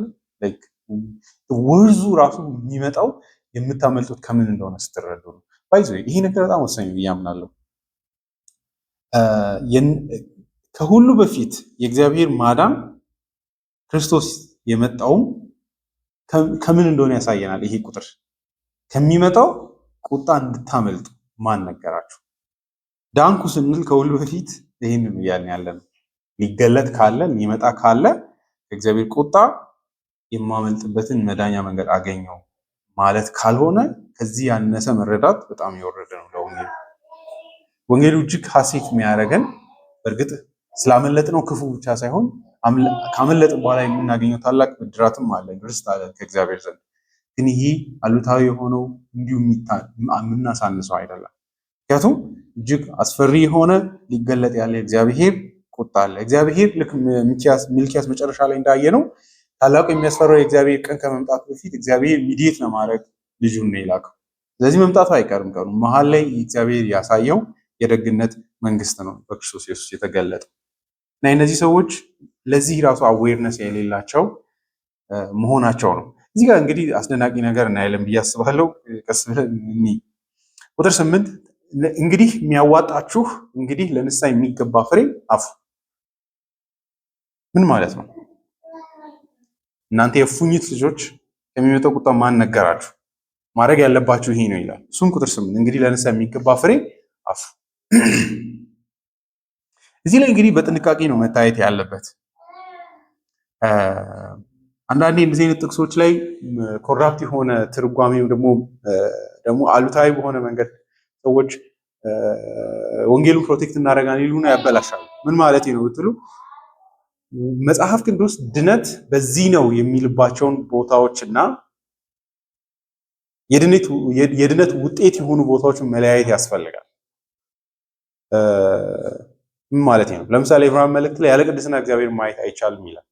ወርዙ ራሱ የሚመጣው የምታመልጡት ከምን እንደሆነ ስትረዱ ነው። ባይዞ ይሄ ነገር በጣም ወሳኝ ብዬ አምናለሁ። ከሁሉ በፊት የእግዚአብሔር ማዳን ክርስቶስ የመጣውም ከምን እንደሆነ ያሳየናል። ይሄ ቁጥር ከሚመጣው ቁጣ እንድታመልጡ ማን ነገራችሁ? ዳንኩ ስንል ከሁሉ በፊት ይህንን እያልን ያለ ነው። ሊገለጥ ካለ ሊመጣ ካለ ከእግዚአብሔር ቁጣ የማመልጥበትን መዳኛ መንገድ አገኘው ማለት ካልሆነ ከዚህ ያነሰ መረዳት በጣም የወረደ ነው ለወንጌሉ። ወንጌሉ እጅግ ሐሴት የሚያደርገን በእርግጥ ስላመለጥነው ክፉ ብቻ ሳይሆን ካመለጥን በኋላ የምናገኘው ታላቅ ብድራትም አለ፣ ርስት አለ ከእግዚአብሔር ዘንድ። ግን ይሄ አሉታዊ የሆነው እንዲሁ የምናሳንሰው አይደለም። ምክንያቱም እጅግ አስፈሪ የሆነ ሊገለጥ ያለ እግዚአብሔር ቁጣ አለ። እግዚአብሔር ልክ ሚልኪያስ መጨረሻ ላይ እንዳየነው ታላቁ የሚያስፈራው የእግዚአብሔር ቀን ከመምጣቱ በፊት እግዚአብሔር ሚዲየት ለማድረግ ልጁን ነው የላከው። ስለዚህ መምጣቱ አይቀርም ቀኑ። መሀል ላይ እግዚአብሔር ያሳየው የደግነት መንግስት ነው በክርስቶስ ኢየሱስ የተገለጠው እና እነዚህ ሰዎች ለዚህ ራሱ አዌርነስ የሌላቸው መሆናቸው ነው። እዚህ ጋር እንግዲህ አስደናቂ ነገር እናያለን ብዬ አስባለሁ። ቀስ ብለን ቁጥር 8 እንግዲህ የሚያዋጣችሁ እንግዲህ ለንስሐ የሚገባ ፍሬ አፉ። ምን ማለት ነው? እናንተ የእፉኝት ልጆች ከሚመጣው ቁጣ ማን ነገራችሁ? ማድረግ ያለባችሁ ይሄ ነው ይላል። እሱም ቁጥር 8 እንግዲህ ለንስሐ የሚገባ ፍሬ አፉ። እዚህ ላይ እንግዲህ በጥንቃቄ ነው መታየት ያለበት። አንዳንዴ እንደዚህ አይነት ጥቅሶች ላይ ኮራፕት የሆነ ትርጓሜው ደግሞ አሉታዊ በሆነ መንገድ ሰዎች ወንጌሉን ፕሮቴክት እናደርጋለን ይሉና ያበላሻሉ። ምን ማለት ነው ብትሉ መጽሐፍ ቅዱስ ድነት በዚህ ነው የሚልባቸውን ቦታዎችና የድነት ውጤት የሆኑ ቦታዎችን መለያየት ያስፈልጋል። ምን ማለት ነው? ለምሳሌ ዕብራውያን መልእክት ላይ ያለ ቅድስና እግዚአብሔር ማየት አይቻልም ይላል።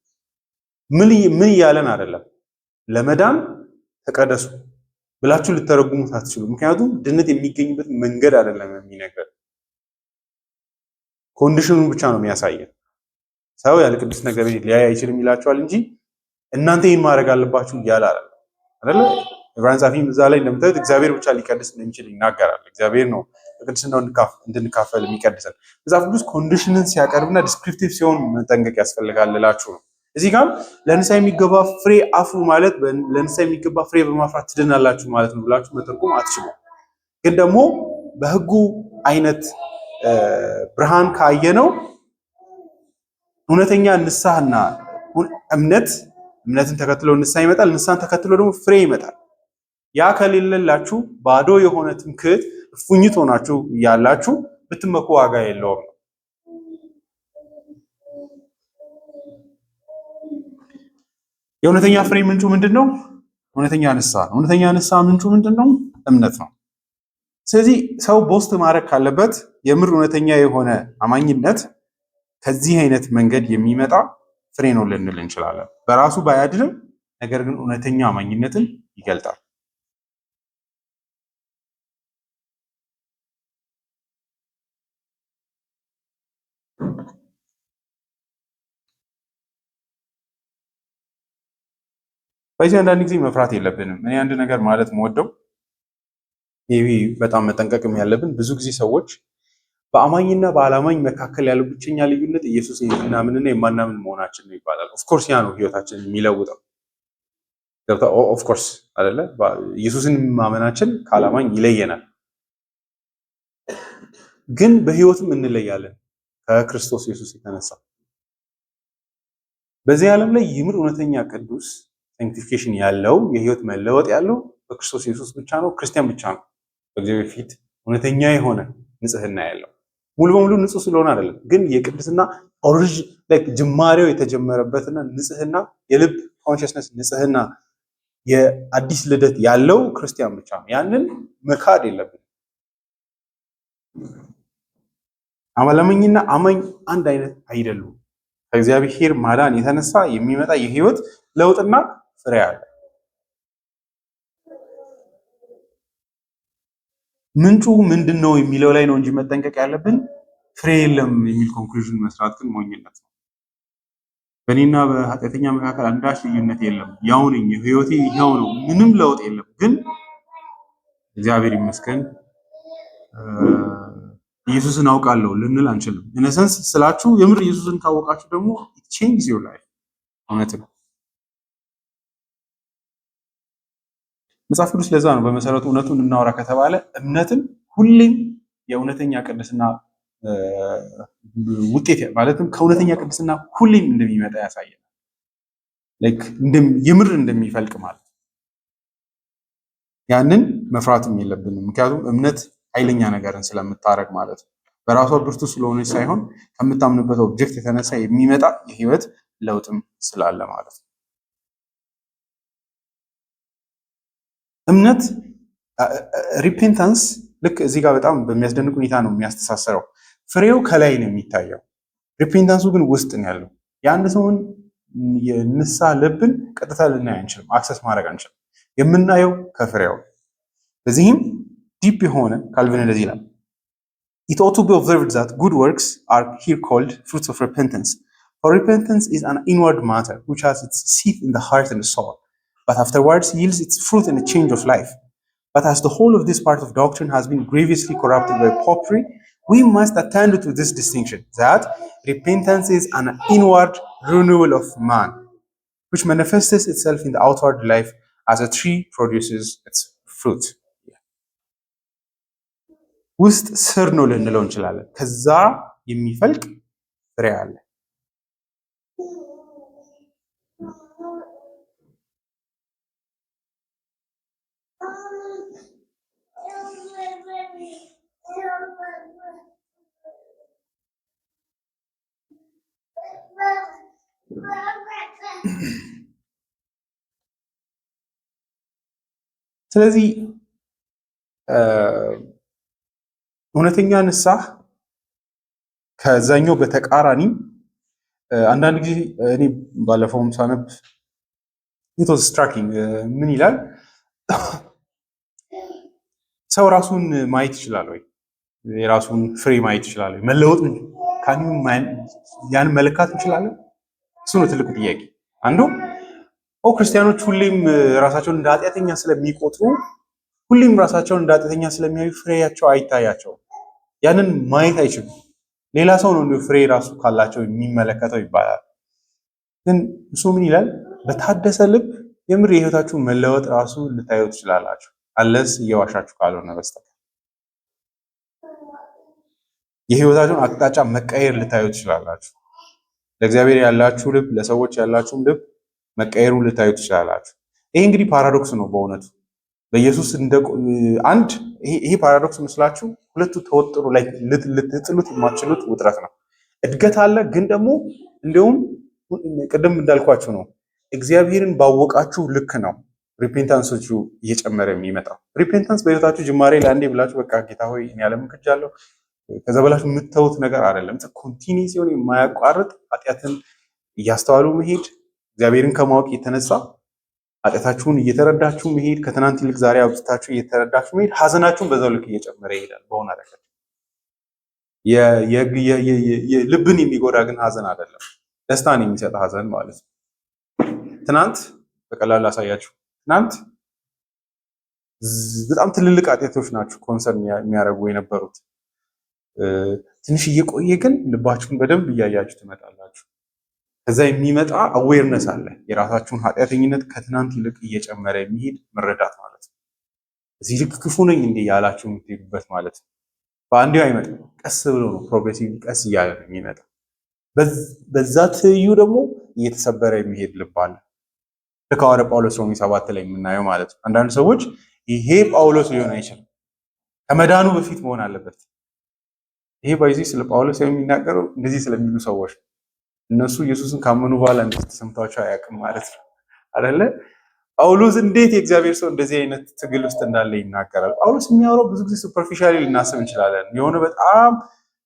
ምን እያለን አይደለም። ለመዳን ተቀደሱ ብላችሁ ልተረጉሙት አትችሉ። ምክንያቱም ድነት የሚገኝበት መንገድ አይደለም የሚነግረን፣ ኮንዲሽኑን ብቻ ነው የሚያሳየን። ሰው ያለ ቅድስና እግዚአብሔር ሊያይ አይችልም ይላቸዋል እንጂ እናንተ ይህን ማድረግ አለባችሁ እያለ አይደለ። ዕብራውያን ጻፊም እዛ ላይ እንደምታዩት እግዚአብሔር ብቻ ሊቀድስ እንደሚችል ይናገራል። እግዚአብሔር ነው በቅድስናው እንድንካፈል የሚቀድሰን። መጽሐፍ ቅዱስ ኮንዲሽንን ሲያቀርብና ዲስክሪፕቲቭ ሲሆን መጠንቀቅ ያስፈልጋል ልላችሁ ነው። እዚህ ጋር ለንስሐ የሚገባ ፍሬ አፍሩ ማለት ለንስሐ የሚገባ ፍሬ በማፍራት ትድናላችሁ ማለት ነው ብላችሁ መተርጎም አትችሉም። ግን ደግሞ በሕጉ አይነት ብርሃን ካየነው እውነተኛ ንስሐና እምነትን ተከትሎ ንስሐ ይመጣል። ንስሐን ተከትሎ ደግሞ ፍሬ ይመጣል። ያ ከሌለላችሁ ባዶ የሆነ ትምክህት እፉኝት ሆናችሁ ያላችሁ ብትመኩ ዋጋ የለውም። የእውነተኛ ፍሬ ምንጩ ምንድነው? እውነተኛ ንስሐ ነው። እውነተኛ ንስሐ ምንጩ ምንድነው? እምነት ነው። ስለዚህ ሰው ቦስት ማድረግ ካለበት የምር እውነተኛ የሆነ አማኝነት ከዚህ አይነት መንገድ የሚመጣ ፍሬ ነው ልንል እንችላለን። በራሱ ባያድንም፣ ነገር ግን እውነተኛ አማኝነትን ይገልጣል። በዚህ አንዳንድ ጊዜ መፍራት የለብንም። እኔ አንድ ነገር ማለት የምወደው ይሄ በጣም መጠንቀቅም ያለብን ብዙ ጊዜ ሰዎች በአማኝና በአላማኝ መካከል ያለው ብቸኛ ልዩነት ኢየሱስ የምናምንና የማናምን መሆናችን ነው ይባላል። ኦፍኮርስ ያ ነው ህይወታችንን የሚለውጠው። ኦፍኮርስ አይደለ? ኢየሱስን ማመናችን ከአላማኝ ይለየናል። ግን በህይወትም እንለያለን ከክርስቶስ ኢየሱስ የተነሳ። በዚህ ዓለም ላይ ይምር እውነተኛ ቅዱስ ሳንክቲፊኬሽን ያለው የህይወት መለወጥ ያለው በክርስቶስ ኢየሱስ ብቻ ነው። ክርስቲያን ብቻ ነው በእግዚአብሔር ፊት እውነተኛ የሆነ ንጽህና ያለው። ሙሉ በሙሉ ንጹህ ስለሆነ አይደለም፣ ግን የቅድስና ጅማሬው የተጀመረበትና ንጽህና የልብ ኮንሽስነስ ንጽህና የአዲስ ልደት ያለው ክርስቲያን ብቻ ነው። ያንን መካድ የለብንም። አማላመኝና አማኝ አንድ አይነት አይደሉም። ከእግዚአብሔር ማዳን የተነሳ የሚመጣ የህይወት ለውጥና ፍሬ አለ። ምንጩ ምንድን ነው የሚለው ላይ ነው እንጂ መጠንቀቅ ያለብን ፍሬ የለም የሚል ኮንክሉዥን መስራት ግን ሞኝነት ነው። በእኔና በኃጢአተኛ መካከል አንዳች ልዩነት የለም፣ ያው ነኝ፣ ህይወቴ ይኸው ነው፣ ምንም ለውጥ የለም። ግን እግዚአብሔር ይመስገን ኢየሱስን አውቃለሁ ልንል አንችልም። ኢነሰንስ ስላችሁ የምር ኢየሱስን ካወቃችሁ ደግሞ ቼንጅስ ዮር ላይፍ። እውነት ነው። መጽሐፍ ቅዱስ ለዛ ነው በመሰረቱ እውነቱን እናወራ ከተባለ እምነትን ሁሌም የእውነተኛ ቅድስና ውጤት ማለትም ከእውነተኛ ቅድስና ሁሌም እንደሚመጣ ያሳያል። የምር እንደሚፈልቅ ማለት ያንን መፍራትም የለብንም። ምክንያቱም እምነት ኃይለኛ ነገርን ስለምታረግ ማለት ነው። በራሷ ብርቱ ስለሆነች ሳይሆን ከምታምንበት ኦብጀክት የተነሳ የሚመጣ የህይወት ለውጥም ስላለ ማለት ነው። እምነት ሪፔንታንስ ልክ እዚህ ጋር በጣም በሚያስደንቅ ሁኔታ ነው የሚያስተሳሰረው። ፍሬው ከላይ ነው የሚታየው፣ ሪፔንታንሱ ግን ውስጥ ነው ያለው። የአንድ ሰውን የንስሐ ልብን ቀጥታ ልናይ አንችልም፣ አክሰስ ማድረግ አንችልም። የምናየው ከፍሬው። በዚህም ዲፕ የሆነ ካልቪን እንደዚህ ይላል፣ it ought to be observed that good works are here called fruits of repentance. For repentance is an inward matter which has its seat in the heart and the soul, but afterwards yields its fruit in a change of life. But as the whole of this part of doctrine has been grievously corrupted by popery, we must attend to this distinction, that repentance is an inward renewal of man, which manifests itself in the outward life as a tree produces its fruit. ውስጥ ስር ነው ልንለው እንችላለን። ከዛ የሚፈልቅ ፍሬ አለ። ስለዚህ እውነተኛ ንስሐ ከዛኛው በተቃራኒ አንዳንድ ጊዜ እኔ ባለፈውም ሳነብ ኢትስ ስትራኪንግ ምን ይላል? ሰው ራሱን ማየት ይችላል ወይ? የራሱን ፍሬ ማየት ይችላል ወይ? መለወጥ ያን መለካት እንችላለን? እሱ ነው ትልቁ ጥያቄ። አንዱ ክርስቲያኖች ሁሌም ራሳቸውን እንደ ኃጢአተኛ ስለሚቆጥሩ ሁሌም ራሳቸውን እንደ ኃጢአተኛ ስለሚያዩ ፍሬያቸው አይታያቸውም። ያንን ማየት አይችሉም። ሌላ ሰው ነው ፍሬ ራሱ ካላቸው የሚመለከተው ይባላል። ግን እሱ ምን ይላል? በታደሰ ልብ የምር የህይወታችሁን መለወጥ ራሱ ልታዩ ትችላላችሁ፣ አለስ እየዋሻችሁ ካልሆነ በስተቀር የህይወታችሁን አቅጣጫ መቀየር ልታዩ ትችላላችሁ። ለእግዚአብሔር ያላችሁ ልብ፣ ለሰዎች ያላችሁም ልብ መቀየሩን ልታዩ ትችላላችሁ። ይሄ እንግዲህ ፓራዶክስ ነው በእውነቱ በኢየሱስ አንድ ይሄ ፓራዶክስ መስላችሁ ሁለቱ ተወጥሮ ላይ ልትጥሉት የማትችሉት ውጥረት ነው። እድገት አለ፣ ግን ደግሞ እንዲሁም ቅድም እንዳልኳችሁ ነው እግዚአብሔርን ባወቃችሁ ልክ ነው ሪፔንታንሶቹ እየጨመረ የሚመጣው። ሪፔንታንስ በህይወታችሁ ጅማሬ ለአንዴ ብላችሁ በቃ ጌታ ሆይ እኔ ያለምክጃለሁ ከዛ በላችሁ የምትተውት ነገር አይደለም። ኮንቲኒስ ሲሆን የማያቋርጥ ኃጢአትን እያስተዋሉ መሄድ እግዚአብሔርን ከማወቅ የተነሳ ኃጢአታችሁን እየተረዳችሁ መሄድ፣ ከትናንት ይልቅ ዛሬ አብዝታችሁ እየተረዳችሁ መሄድ፣ ሀዘናችሁን በዛው ልክ እየጨመረ ይሄዳል። በሆነ ነገር ልብን የሚጎዳ ግን ሀዘን አይደለም፣ ደስታን የሚሰጥ ሀዘን ማለት ነው። ትናንት በቀላሉ ላሳያችሁ። ትናንት በጣም ትልልቅ ኃጢአቶች ናችሁ ኮንሰርን የሚያደርጉ የነበሩት። ትንሽ እየቆየ ግን ልባችሁን በደንብ እያያችሁ ትመጣላችሁ። ከዛ የሚመጣ አዌርነስ አለ። የራሳችሁን ኃጢአተኝነት ከትናንት ይልቅ እየጨመረ የሚሄድ መረዳት ማለት ነው። እዚህ ልክ ክፉ ነኝ እንዴ ያላችሁ የምትሄዱበት ማለት ነው። በአንዴው አይመጣም፣ ቀስ ብሎ ነው ፕሮግሬሲቭ፣ ቀስ እያለ ነው የሚመጣ። በዛ ትይዩ ደግሞ እየተሰበረ የሚሄድ ልብ አለ። ልክ ሐዋርያ ጳውሎስ ሮሜ 7 ላይ የምናየው ማለት ነው። አንዳንድ ሰዎች ይሄ ጳውሎስ ሊሆን አይችልም፣ ከመዳኑ በፊት መሆን አለበት። ይሄ ባይዚህ ስለ ጳውሎስ የሚናገረው እንደዚህ ስለሚሉ ሰዎች እነሱ ኢየሱስን ካመኑ በኋላ እንዴት ተሰምቷቸው አያውቅም ማለት ነው አይደለ? ጳውሎስ እንዴት የእግዚአብሔር ሰው እንደዚህ አይነት ትግል ውስጥ እንዳለ ይናገራል። ጳውሎስ የሚያወራው ብዙ ጊዜ ሱፐርፊሻሊ ልናስብ እንችላለን። የሆነ በጣም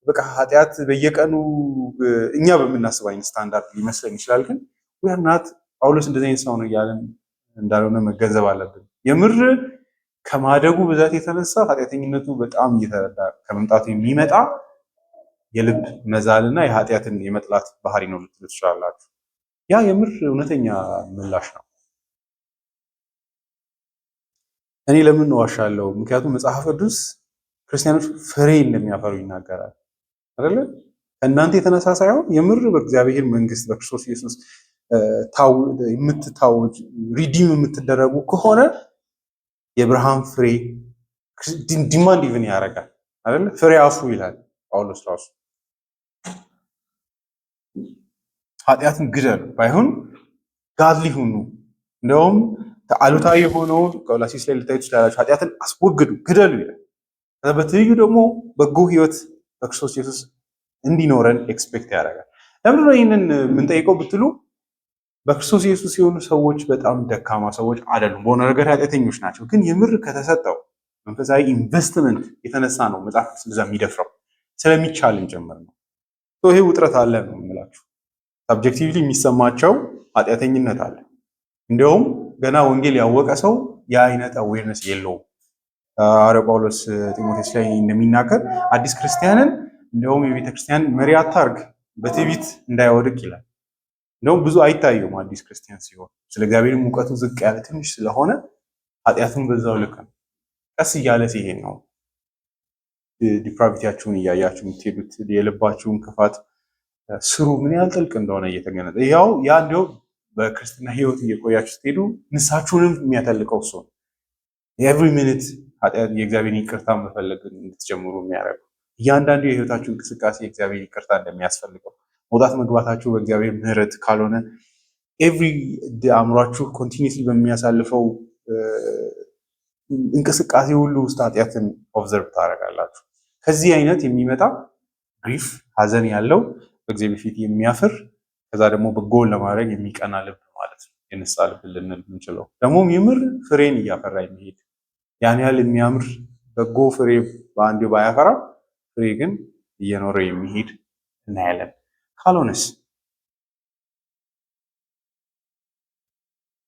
በቃ ኃጢአት በየቀኑ እኛ በምናስብ አይነት ስታንዳርድ ሊመስለን ይችላል። ግን ወርናት ጳውሎስ እንደዚህ አይነት ሰው ነው እያለን እንዳልሆነ መገንዘብ አለብን። የምር ከማደጉ ብዛት የተነሳ ኃጢአተኝነቱ በጣም እየተረዳ ከመምጣቱ የሚመጣ የልብ መዛልና የኃጢአትን የመጥላት ባህሪ ነው ልትሉ ትችላላችሁ። ያ የምር እውነተኛ ምላሽ ነው። እኔ ለምን ዋሻለሁ? ምክንያቱም መጽሐፍ ቅዱስ ክርስቲያኖች ፍሬ እንደሚያፈሩ ይናገራል አይደለ? ከእናንተ የተነሳ ሳይሆን የምር በእግዚአብሔር መንግስት በክርስቶስ ኢየሱስ የምትታወጅ ሪዲም የምትደረጉ ከሆነ የብርሃን ፍሬ ዲማንድ ኢቭን ያደርጋል አይደለ? ፍሬ አፉ ይላል ጳውሎስ ራሱ። ኃጢአትን ግደሉ፣ ባይሆን ጋድሊ ሁኑ። እንደውም አሉታዊ የሆነው ቆላሲስ ላይ ልታዩ ትችላላችሁ። ኃጢአትን አስወግዱ፣ ግደሉ ይላል። በትይዩ ደግሞ በጎ ህይወት በክርስቶስ ኢየሱስ እንዲኖረን ኤክስፔክት ያደርጋል። ለምንድን ነው ይህንን የምንጠይቀው ብትሉ በክርስቶስ ኢየሱስ የሆኑ ሰዎች በጣም ደካማ ሰዎች አይደሉም። በሆነ ነገር ኃጢአተኞች ናቸው። ግን የምር ከተሰጠው መንፈሳዊ ኢንቨስትመንት የተነሳ ነው መጽሐፍ ስለዛ የሚደፍረው ስለሚቻልን ጭምር ነው። ይሄ ውጥረት አለ ነው የምላችሁ። ሳብጀክቲቭሊ የሚሰማቸው ኃጢአተኝነት አለ። እንዲያውም ገና ወንጌል ያወቀ ሰው ያ አይነት አዌርነስ የለውም። ሐዋርያው ጳውሎስ ጢሞቴዎስ ላይ እንደሚናገር አዲስ ክርስቲያንን እንዲያውም የቤተክርስቲያን መሪ አታርግ፣ በትዕቢት እንዳይወድቅ ይላል። እንደውም ብዙ አይታየውም አዲስ ክርስቲያን ሲሆን ስለ እግዚአብሔር ሙቀቱ ዝቅ ያለ ትንሽ ስለሆነ ኃጢአቱን በዛው ልክ ነው። ቀስ እያለ ሲሄድ ነው ዲፕራቪቲያችሁን እያያችሁ የምትሄዱት። የልባችሁን ክፋት ስሩ ምን ያህል ጥልቅ እንደሆነ እየተገነዘ ያው ያ እንዲያው በክርስትና ህይወት እየቆያችሁ ስትሄዱ ንስሐችሁንም የሚያተልቀው እሱ ነው። ኤቭሪ ሚኒት ኃጢአት የእግዚአብሔር ይቅርታ መፈለግ እንድትጀምሩ የሚያደርገው እያንዳንዱ የህይወታችሁ እንቅስቃሴ የእግዚአብሔር ይቅርታ እንደሚያስፈልገው መውጣት መግባታችሁ በእግዚአብሔር ምህረት ካልሆነ ኤቭሪ አእምሯችሁ ኮንቲኒስሊ በሚያሳልፈው እንቅስቃሴ ሁሉ ውስጥ ኃጢአትን ኦብዘርቭ ታደርጋላችሁ። ከዚህ አይነት የሚመጣ ግሪፍ ሀዘን ያለው በእግዚአብሔር ፊት የሚያፍር ከዛ ደግሞ በጎን ለማድረግ የሚቀና ልብ ማለት ነው የንስሐ ልብ ልንል የምንችለው። ደግሞም የምር ፍሬን እያፈራ የሚሄድ ያን ያህል የሚያምር በጎ ፍሬ በአንዱ ባያፈራ ፍሬ ግን እየኖረ የሚሄድ እናያለን። ካልሆነስ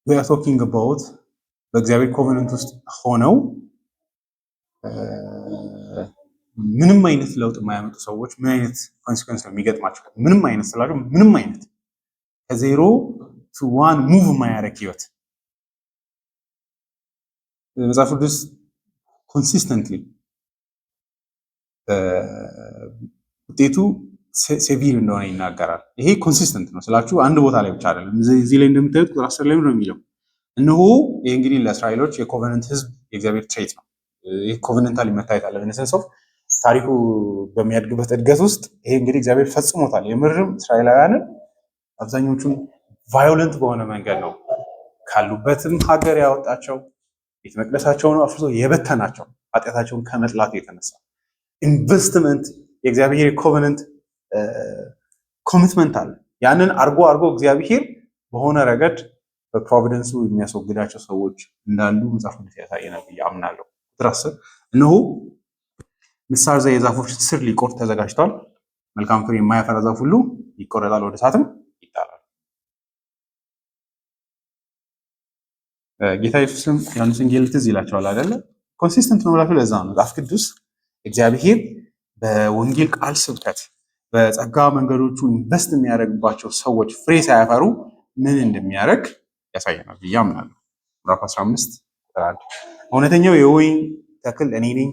we are talking about በእግዚአብሔር ኮቨነንት ውስጥ ሆነው ምንም አይነት ለውጥ የማያመጡ ሰዎች ምን አይነት ኮንሲኩዌንስ ነው የሚገጥማቸው? ምንም አይነት ስላቸው ምንም አይነት ከዜሮ ቱ ዋን ሙቭ የማያደርግ ህይወት መጽሐፍ ቅዱስ ኮንሲስተንትሊ ውጤቱ ሴቪር እንደሆነ ይናገራል። ይሄ ኮንሲስተንት ነው ስላችሁ አንድ ቦታ ላይ ብቻ አይደለም። እዚህ ላይ እንደምታዩት ቁጥር 10 ላይ ነው የሚለው እነሆ ይሄ እንግዲህ ለእስራኤሎች የኮቨነንት ህዝብ የእግዚአብሔር ትሬት ነው። ይሄ ኮቨነንታሊ መታየት አለ በነሰንስ ኦፍ ታሪኩ በሚያድግበት እድገት ውስጥ ይሄ እንግዲህ እግዚአብሔር ፈጽሞታል። የምርም እስራኤላውያንን አብዛኞቹን ቫዮለንት በሆነ መንገድ ነው ካሉበትም ሀገር ያወጣቸው፣ ቤተ መቅደሳቸውን አፍርሶ የበተናቸው ኃጢአታቸውን ከመጥላት የተነሳ ኢንቨስትመንት የእግዚአብሔር ኮቨነንት ኮሚትመንት አለ። ያንን አርጎ እግዚአብሔር በሆነ ረገድ በፕሮቪደንሱ የሚያስወግዳቸው ሰዎች እንዳሉ መጽሐፍ ቅዱስ ያሳየናል ብዬ አምናለሁ። ቁጥር 10 እነሆ ምሳር የዛፎች ስር ሊቆርጥ ተዘጋጅቷል። መልካም ፍሬ የማያፈራ ዛፍ ሁሉ ይቆረጣል፣ ወደ እሳትም ይጣላል። ጌታ ኢየሱስም ዮሐንስ ወንጌል ትዝ ይላቸዋል አይደለ? ኮንሲስተንት ነው ብላችሁ ለዛ ነው መጽሐፍ ቅዱስ እግዚአብሔር በወንጌል ቃል ስብከት በጸጋ መንገዶቹ ኢንቨስት የሚያደርግባቸው ሰዎች ፍሬ ሳያፈሩ ምን እንደሚያደርግ ያሳየናል ብዬ አምናለሁ። ምዕራፍ 15 ቁጥር 1 እውነተኛው የወይን ተክል እኔ ነኝ፣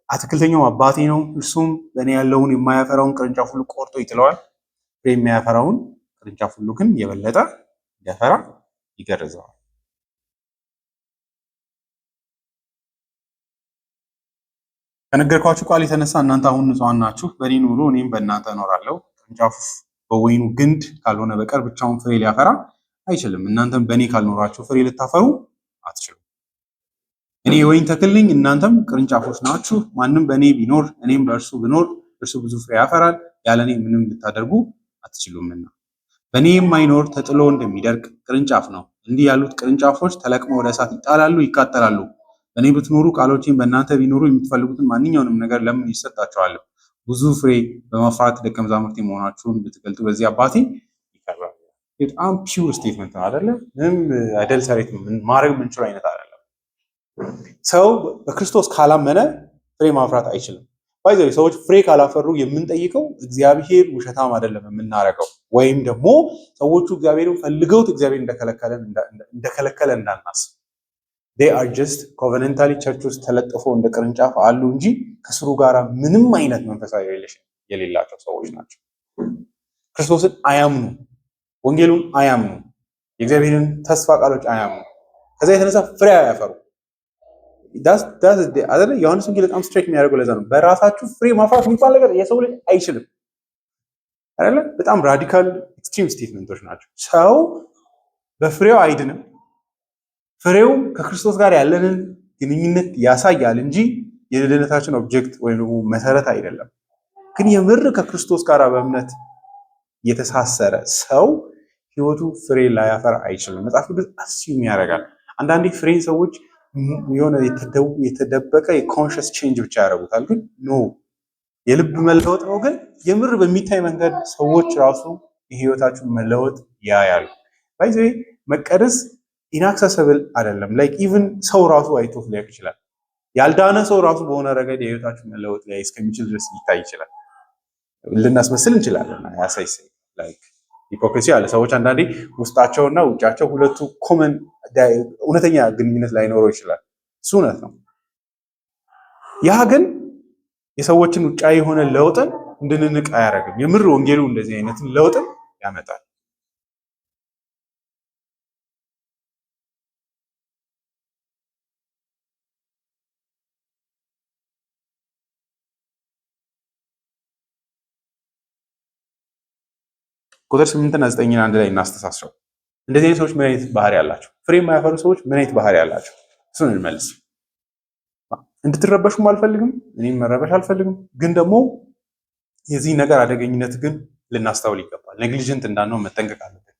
አትክልተኛው አባቴ ነው። እርሱም በእኔ ያለውን የማያፈራውን ቅርንጫፍ ሁሉ ቆርጦ ይጥለዋል፣ ፍሬ የሚያፈራውን ቅርንጫፍ ሁሉ ግን የበለጠ እንዲያፈራ ይገርዘዋል። ከነገርኳችሁ ቃል የተነሳ እናንተ አሁን ንጹሐን ናችሁ። በእኔ ኑሩ፣ እኔም በእናንተ እኖራለሁ። ቅርንጫፍ በወይኑ ግንድ ካልሆነ በቀር ብቻውን ፍሬ ሊያፈራ አይችልም። እናንተም በእኔ ካልኖራችሁ ፍሬ ልታፈሩ አትችሉም። እኔ የወይን ተክል ነኝ፣ እናንተም ቅርንጫፎች ናችሁ። ማንም በእኔ ቢኖር እኔም በእርሱ ብኖር እርሱ ብዙ ፍሬ ያፈራል፣ ያለ እኔ ምንም ልታደርጉ አትችሉምና። በእኔ የማይኖር ተጥሎ እንደሚደርቅ ቅርንጫፍ ነው። እንዲህ ያሉት ቅርንጫፎች ተለቅመው ወደ እሳት ይጣላሉ፣ ይቃጠላሉ። በእኔ ብትኖሩ ቃሎቼም በእናንተ ቢኖሩ የምትፈልጉትን ማንኛውንም ነገር ለምን ይሰጣችኋል። ብዙ ፍሬ በማፍራት ደቀ መዛሙርቴ መሆናችሁን ብትገልጡ በዚህ አባቴ ይከብራል። በጣም ፒውር ስቴትመንት ነው አይደለ? ምንም አደልተሬት ማድረግ የምንችለው አይነት አይደለም። ሰው በክርስቶስ ካላመነ ፍሬ ማፍራት አይችልም። ባይዘው ሰዎች ፍሬ ካላፈሩ የምንጠይቀው እግዚአብሔር ውሸታም አይደለም የምናረገው፣ ወይም ደግሞ ሰዎቹ እግዚአብሔርን ፈልገውት እግዚአብሔር እንደከለከለ እንዳናስብ። they are just covenantally ቸርች ውስጥ ተለጥፈው እንደ ቅርንጫፍ አሉ እንጂ ከስሩ ጋር ምንም አይነት መንፈሳዊ ሪሌሽን የሌላቸው ሰዎች ናቸው። ክርስቶስን አያምኑ፣ ወንጌሉን አያምኑ፣ የእግዚአብሔርን ተስፋ ቃሎች አያምኑ። ከዛ የተነሳ ፍሬ አያፈሩ። ዮሐንስ ወንጌል በጣም ስትሬት የሚያደርገው ለዛ ነው። በራሳችሁ ፍሬ ማፍራት የሚባል ነገር የሰው ልጅ አይችልም አይደለ? በጣም ራዲካል ኤክስትሪም ስቴትመንቶች ናቸው። ሰው በፍሬው አይድንም። ፍሬው ከክርስቶስ ጋር ያለንን ግንኙነት ያሳያል እንጂ የድህነታችን ኦብጀክት ወይም ደግሞ መሰረት አይደለም። ግን የምር ከክርስቶስ ጋር በእምነት የተሳሰረ ሰው ህይወቱ ፍሬ ላያፈራ አይችልም። መጽሐፍ ቅዱስ አስዩም ያደርጋል። አንዳንዴ ፍሬን ሰዎች የሆነ የተደበቀ የኮንሽስ ቼንጅ ብቻ ያደርጉታል። ግን ኖ የልብ መለወጥ ነው። ግን የምር በሚታይ መንገድ ሰዎች ራሱ የህይወታቸውን መለወጥ ያያሉ። ባይዘ መቀደስ ኢንአክሰሰብል አይደለም። ላይክ ኢቭን ሰው ራሱ አይቶት ሊያውቅ ይችላል። ያልዳነ ሰው ራሱ በሆነ ረገድ የህይወታችን መለወጥ ላይ እስከሚችል ድረስ ሊታይ ይችላል። ልናስመስል እንችላለን። ያሳይስ ላይክ ሂፖክሪሲ አለ። ሰዎች አንዳንዴ ውስጣቸውና ውጫቸው ሁለቱ ኮመን እውነተኛ ግንኙነት ላይኖረው ይችላል። እሱ እውነት ነው። ያ ግን የሰዎችን ውጫዊ የሆነ ለውጥን እንድንንቅ አያደርግም። የምር ወንጌሉ እንደዚህ አይነትን ለውጥን ያመጣል። ቁጥር 8 እና 9 አንድ ላይ እናስተሳስረው። እንደዚህ አይነት ሰዎች ምን አይነት ባህሪ ያላቸው? ፍሬ የማያፈሩ ሰዎች ምን አይነት ባህሪ ያላቸው? እሱን እንመልስ። እንድትረበሹም አልፈልግም፣ እኔም መረበሽ አልፈልግም። ግን ደግሞ የዚህ ነገር አደገኝነት ግን ልናስተውል ይገባል። ኔግሊጀንት እንዳንሆን መጠንቀቅ አለብን።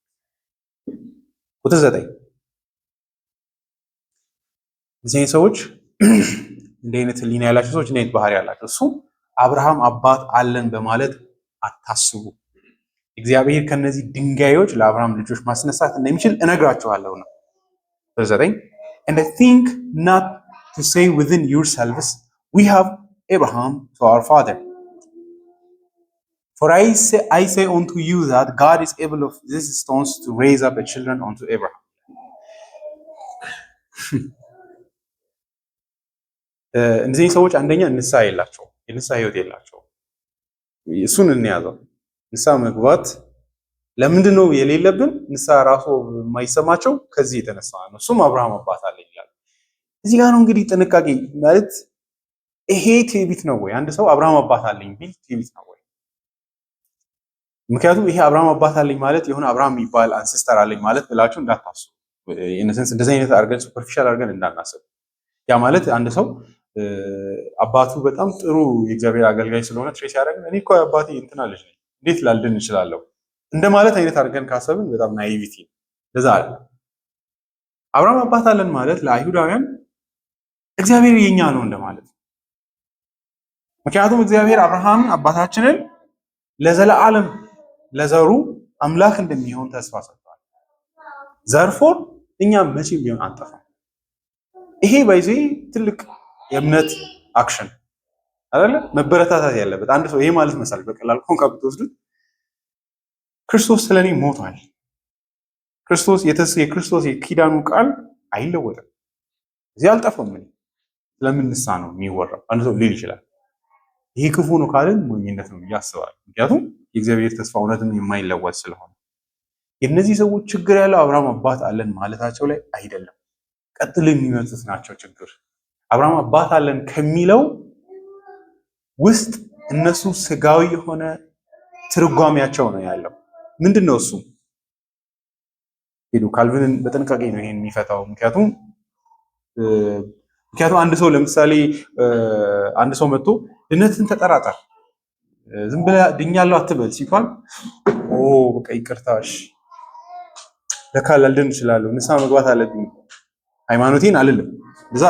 ቁጥር 9 እዚህ አይነት ሰዎች እንዲህ አይነት ህሊና ያላቸው ሰዎች እንዲህ አይነት ባህሪ ያላቸው እሱ አብርሃም አባት አለን በማለት አታስቡ። እግዚአብሔር ከነዚህ ድንጋዮች ለአብርሃም ልጆች ማስነሳት እንደሚችል እነግራችኋለሁ ነው። ዘጠኝ and think not to say within yourselves we have Abraham to our father. For I say unto you that God is able of these stones to raise up a children unto Abraham. እነዚህ ሰዎች አንደኛ ንስሐ የላቸው፣ የንስሐ ህይወት የላቸው። እሱን እንያዘው። ንስሐ መግባት ለምንድን ነው የሌለብን? ንስሐ ራሱ የማይሰማቸው ከዚህ የተነሳ ነው። እሱም አብርሃም አባት አለኝ ይላል። እዚህ ጋር ነው እንግዲህ ጥንቃቄ ማለት ይሄ ትዕቢት ነው ወይ? አንድ ሰው አብርሃም አባት አለኝ ቢል ትዕቢት ነው ወይ? ምክንያቱም ይሄ አብርሃም አባት አለኝ ማለት የሆነ አብርሃም የሚባል አንሰስተር አለኝ ማለት ብላችሁ እንዳታስቡ። ኢነሰንስ እንደዚህ አይነት አድርገን ሱፐርፊሻል አድርገን እንዳናስብ። ያ ማለት አንድ ሰው አባቱ በጣም ጥሩ የእግዚአብሔር አገልጋይ ስለሆነ ትሬስ ያደረገ እኔ እኮ አባቴ እንትና ልጅ ነኝ እንዴት ላልድን እችላለሁ እንደማለት አይነት አድርገን ካሰብን በጣም ናይቪቲ ለዛ አለ። አብርሃም አባት አለን ማለት ለአይሁዳውያን እግዚአብሔር የኛ ነው እንደማለት። ምክንያቱም እግዚአብሔር አብርሃም አባታችንን ለዘላለም ለዘሩ አምላክ እንደሚሆን ተስፋ ሰጥቷል። ዘርፎር እኛ መቼም ቢሆን አንጠፋም። ይሄ ባይዜ ትልቅ የእምነት አክሽን አይደለ? መበረታታት ያለበት አንድ ሰው ይሄ ማለት መሰል በቀላል ቋንቋ ብትወስዱት ክርስቶስ ስለኔ ሞቷል። የክርስቶስ የኪዳኑ ቃል አይለወጥም። እዚህ አልጠፋም። ምን ስለምን ንስሐ ነው የሚወራው? አንድ ሰው ሊል ይችላል። ይሄ ክፉ ነው ካልን ሞኝነት ነው ያስባል። ምክንያቱም የእግዚአብሔር ተስፋ እውነትም የማይለወጥ ስለሆነ የእነዚህ ሰዎች ችግር ያለው አብርሃም አባት አለን ማለታቸው ላይ አይደለም። ቀጥሎ የሚመጡት ናቸው ችግር። አብርሃም አባት አለን ከሚለው ውስጥ እነሱ ስጋዊ የሆነ ትርጓሜያቸው ነው ያለው። ምንድነው እሱ? ካልቪንን በጥንቃቄ ነው ይሄን የሚፈታው። ምክንያቱም አንድ ሰው ለምሳሌ አንድ ሰው መጥቶ ድነትን ተጠራጠር ዝም ብለህ ድኛለሁ አትበል ሲባል በቃ ይቅርታሽ ለካ ላልድን እችላለሁ ንስሐ መግባት አለብኝ ሃይማኖቴን አልልም እንደዛ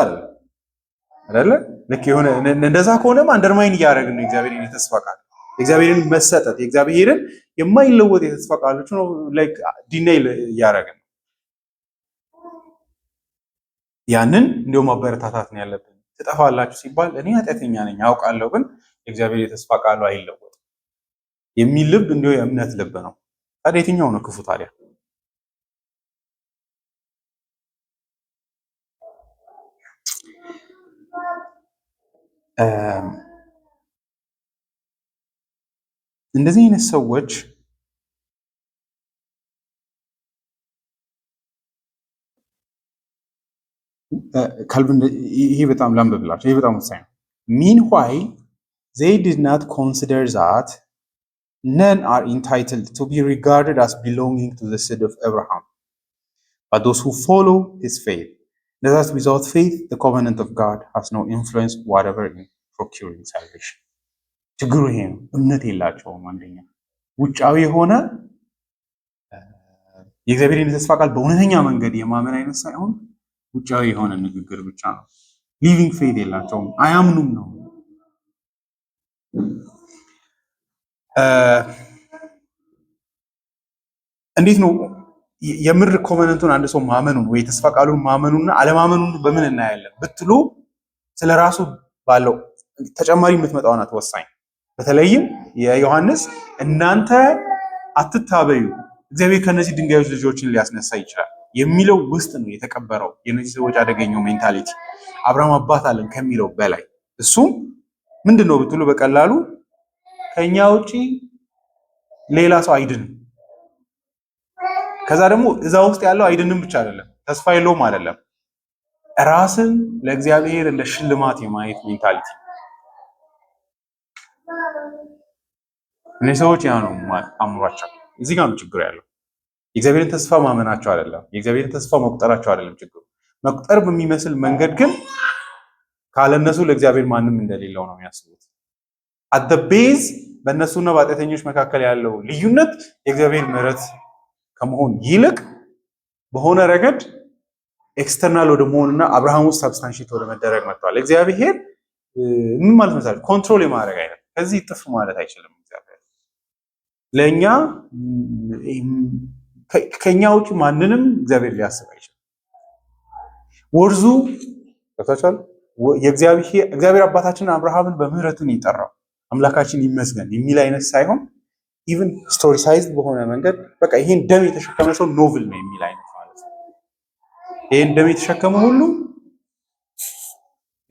አይደለ? ልክ የሆነ እንደዛ ከሆነም አንደርማይን እያደረግን ነው እግዚአብሔርን የተስፋ ቃል እግዚአብሔርን መሰጠት የእግዚአብሔርን የማይለወጥ የተስፋ ቃሎች ነው ላይክ ዲናይ እያደረግን ያንን እንደውም ማበረታታት ነው ያለብን። ትጠፋላችሁ ሲባል እኔ ኃጢአተኛ ነኝ አውቃለሁ፣ ግን የእግዚአብሔር የተስፋ ቃሉ አይለወጥም የሚል ልብ እንዲሁ የእምነት ልብ ነው። ታዲያ የትኛው ነው ክፉ ታዲያ? እንደዚህ አይነት ሰዎች ካልቪን ይሄ በጣም ላንብብላችሁ፣ ይሄ በጣም ወሳኝ ነው። Meanwhile, they did not consider that none are entitled to be regarded as belonging to the seed of Abraham, but those who follow his faith. That without faith, the covenant of God has no influence whatever in procuring salvation. ችግሩ ይሄ ነው። እምነት የላቸውም። አንደኛ ውጫዊ የሆነ የእግዚአብሔርን የተስፋ ቃል በእውነተኛ መንገድ የማመን አይነት ሳይሆን ውጫዊ የሆነ ንግግር ብቻ ነው። ሊቪንግ ፌት የላቸውም፣ አያምኑም ነው። እንዴት ነው የምር ኮቨነንቱን አንድ ሰው ማመኑን ወይ ተስፋ ቃሉን ማመኑና አለማመኑን በምን እናያለን ብትሉ ስለራሱ ባለው ተጨማሪ የምትመጣው ናት ወሳኝ። በተለይም የዮሐንስ እናንተ አትታበዩ እግዚአብሔር ከነዚህ ድንጋዮች ልጆችን ሊያስነሳ ይችላል የሚለው ውስጥ ነው የተቀበረው የነዚህ ሰዎች አደገኛው ሜንታሊቲ አብርሃም አባት አለን ከሚለው በላይ። እሱም ምንድነው ብትሉ በቀላሉ ከኛ ውጪ ሌላ ሰው አይድንም። ከዛ ደግሞ እዛ ውስጥ ያለው አይድንም ብቻ አይደለም፣ ተስፋ የለውም አይደለም፣ ራስን ለእግዚአብሔር እንደ ሽልማት የማየት ሜንታሊቲ። እነዚህ ሰዎች ያ ነው አእምሯቸው። እዚህ ጋር ነው ችግር ያለው። የእግዚአብሔርን ተስፋ ማመናቸው አይደለም፣ የእግዚአብሔርን ተስፋ መቁጠራቸው አይደለም ችግሩ። መቁጠር በሚመስል መንገድ ግን ካለነሱ ለእግዚአብሔር ማንም እንደሌለው ነው የሚያስቡት። አት ዘ ቤዝ በእነሱና በኃጢአተኞች መካከል ያለው ልዩነት የእግዚአብሔር ምሕረት ከመሆን ይልቅ በሆነ ረገድ ኤክስተርናል ወደ መሆንና አብርሃም ውስጥ ሰብስታንሺት ወደ መደረግ መጥቷል። እግዚአብሔር ምን ማለት መሰለህ ኮንትሮል የማድረግ አይነት ከዚህ ጥፍ ማለት አይችልም። እግዚአብሔር ለእኛ ከኛ ውጭ ማንንም እግዚአብሔር ሊያስብ አይችልም። ወርዙ ተፈቷል። እግዚአብሔር አባታችን አብርሃምን በምህረቱን ይጠራው አምላካችን ይመስገን የሚል አይነት ሳይሆን ኢቭን ስቶሪሳይዝድ በሆነ መንገድ በቃ ይሄን ደም የተሸከመ ሰው ኖቭል ነው የሚል አይነት ማለት ነው። ይሄን ደም የተሸከመ ሁሉ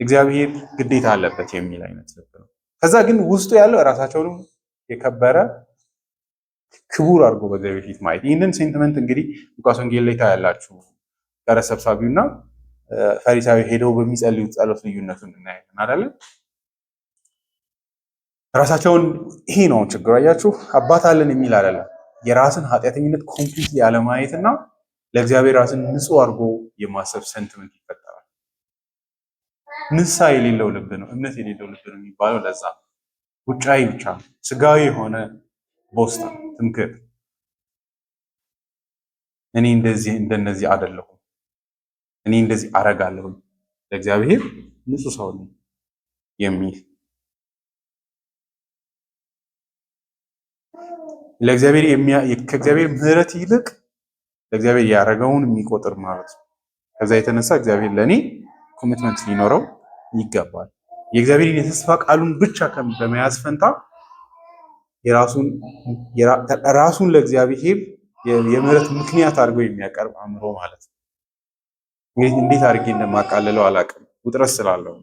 እግዚአብሔር ግዴታ አለበት የሚል አይነት ልብ ነው። ከዛ ግን ውስጡ ያለው ራሳቸውንም የከበረ ክቡር አድርጎ በእግዚአብሔር ፊት ማየት ይህንን ሴንቲመንት እንግዲህ ሉቃስ ወንጌል ላይ ታያላችሁ። ቀረጥ ሰብሳቢውና ፈሪሳዊ ሄደው በሚጸልዩት ጸሎት ልዩነቱን እናያለን አይደል? ራሳቸውን ይሄ ነው ችግሩ። አያችሁ አባት አለን የሚል አይደለም። የራስን ኃጢአተኝነት ኮምፕሊት ያለማየትና ለእግዚአብሔር ራስን ንጹህ አድርጎ የማሰብ ሴንቲመንት ይፈጠራል። ንስሐ የሌለው ልብ ነው፣ እምነት የሌለው ልብ ነው የሚባለው ለዛ ውጫዊ ብቻ ስጋዊ የሆነ ቦስታ ትምክህት፣ እኔ እንደነዚህ አይደለሁም፣ እኔ እንደዚህ አረጋለሁ፣ ለእግዚአብሔር ንጹህ ሰው ነኝ የሚል ከእግዚአብሔር ምሕረት ይልቅ ለእግዚአብሔር ያደረገውን የሚቆጥር ማለት ነው። ከዛ የተነሳ እግዚአብሔር ለእኔ ኮሚትመንት ሊኖረው ይገባል። የእግዚአብሔርን የተስፋ ቃሉን ብቻ በመያዝ ፈንታ ራሱን ለእግዚአብሔር የምህረት ምክንያት አድርጎ የሚያቀርብ አእምሮ ማለት ነው። እንዴት አድርጌ እንደማቃለለው አላውቅም፣ ውጥረት ስላለው።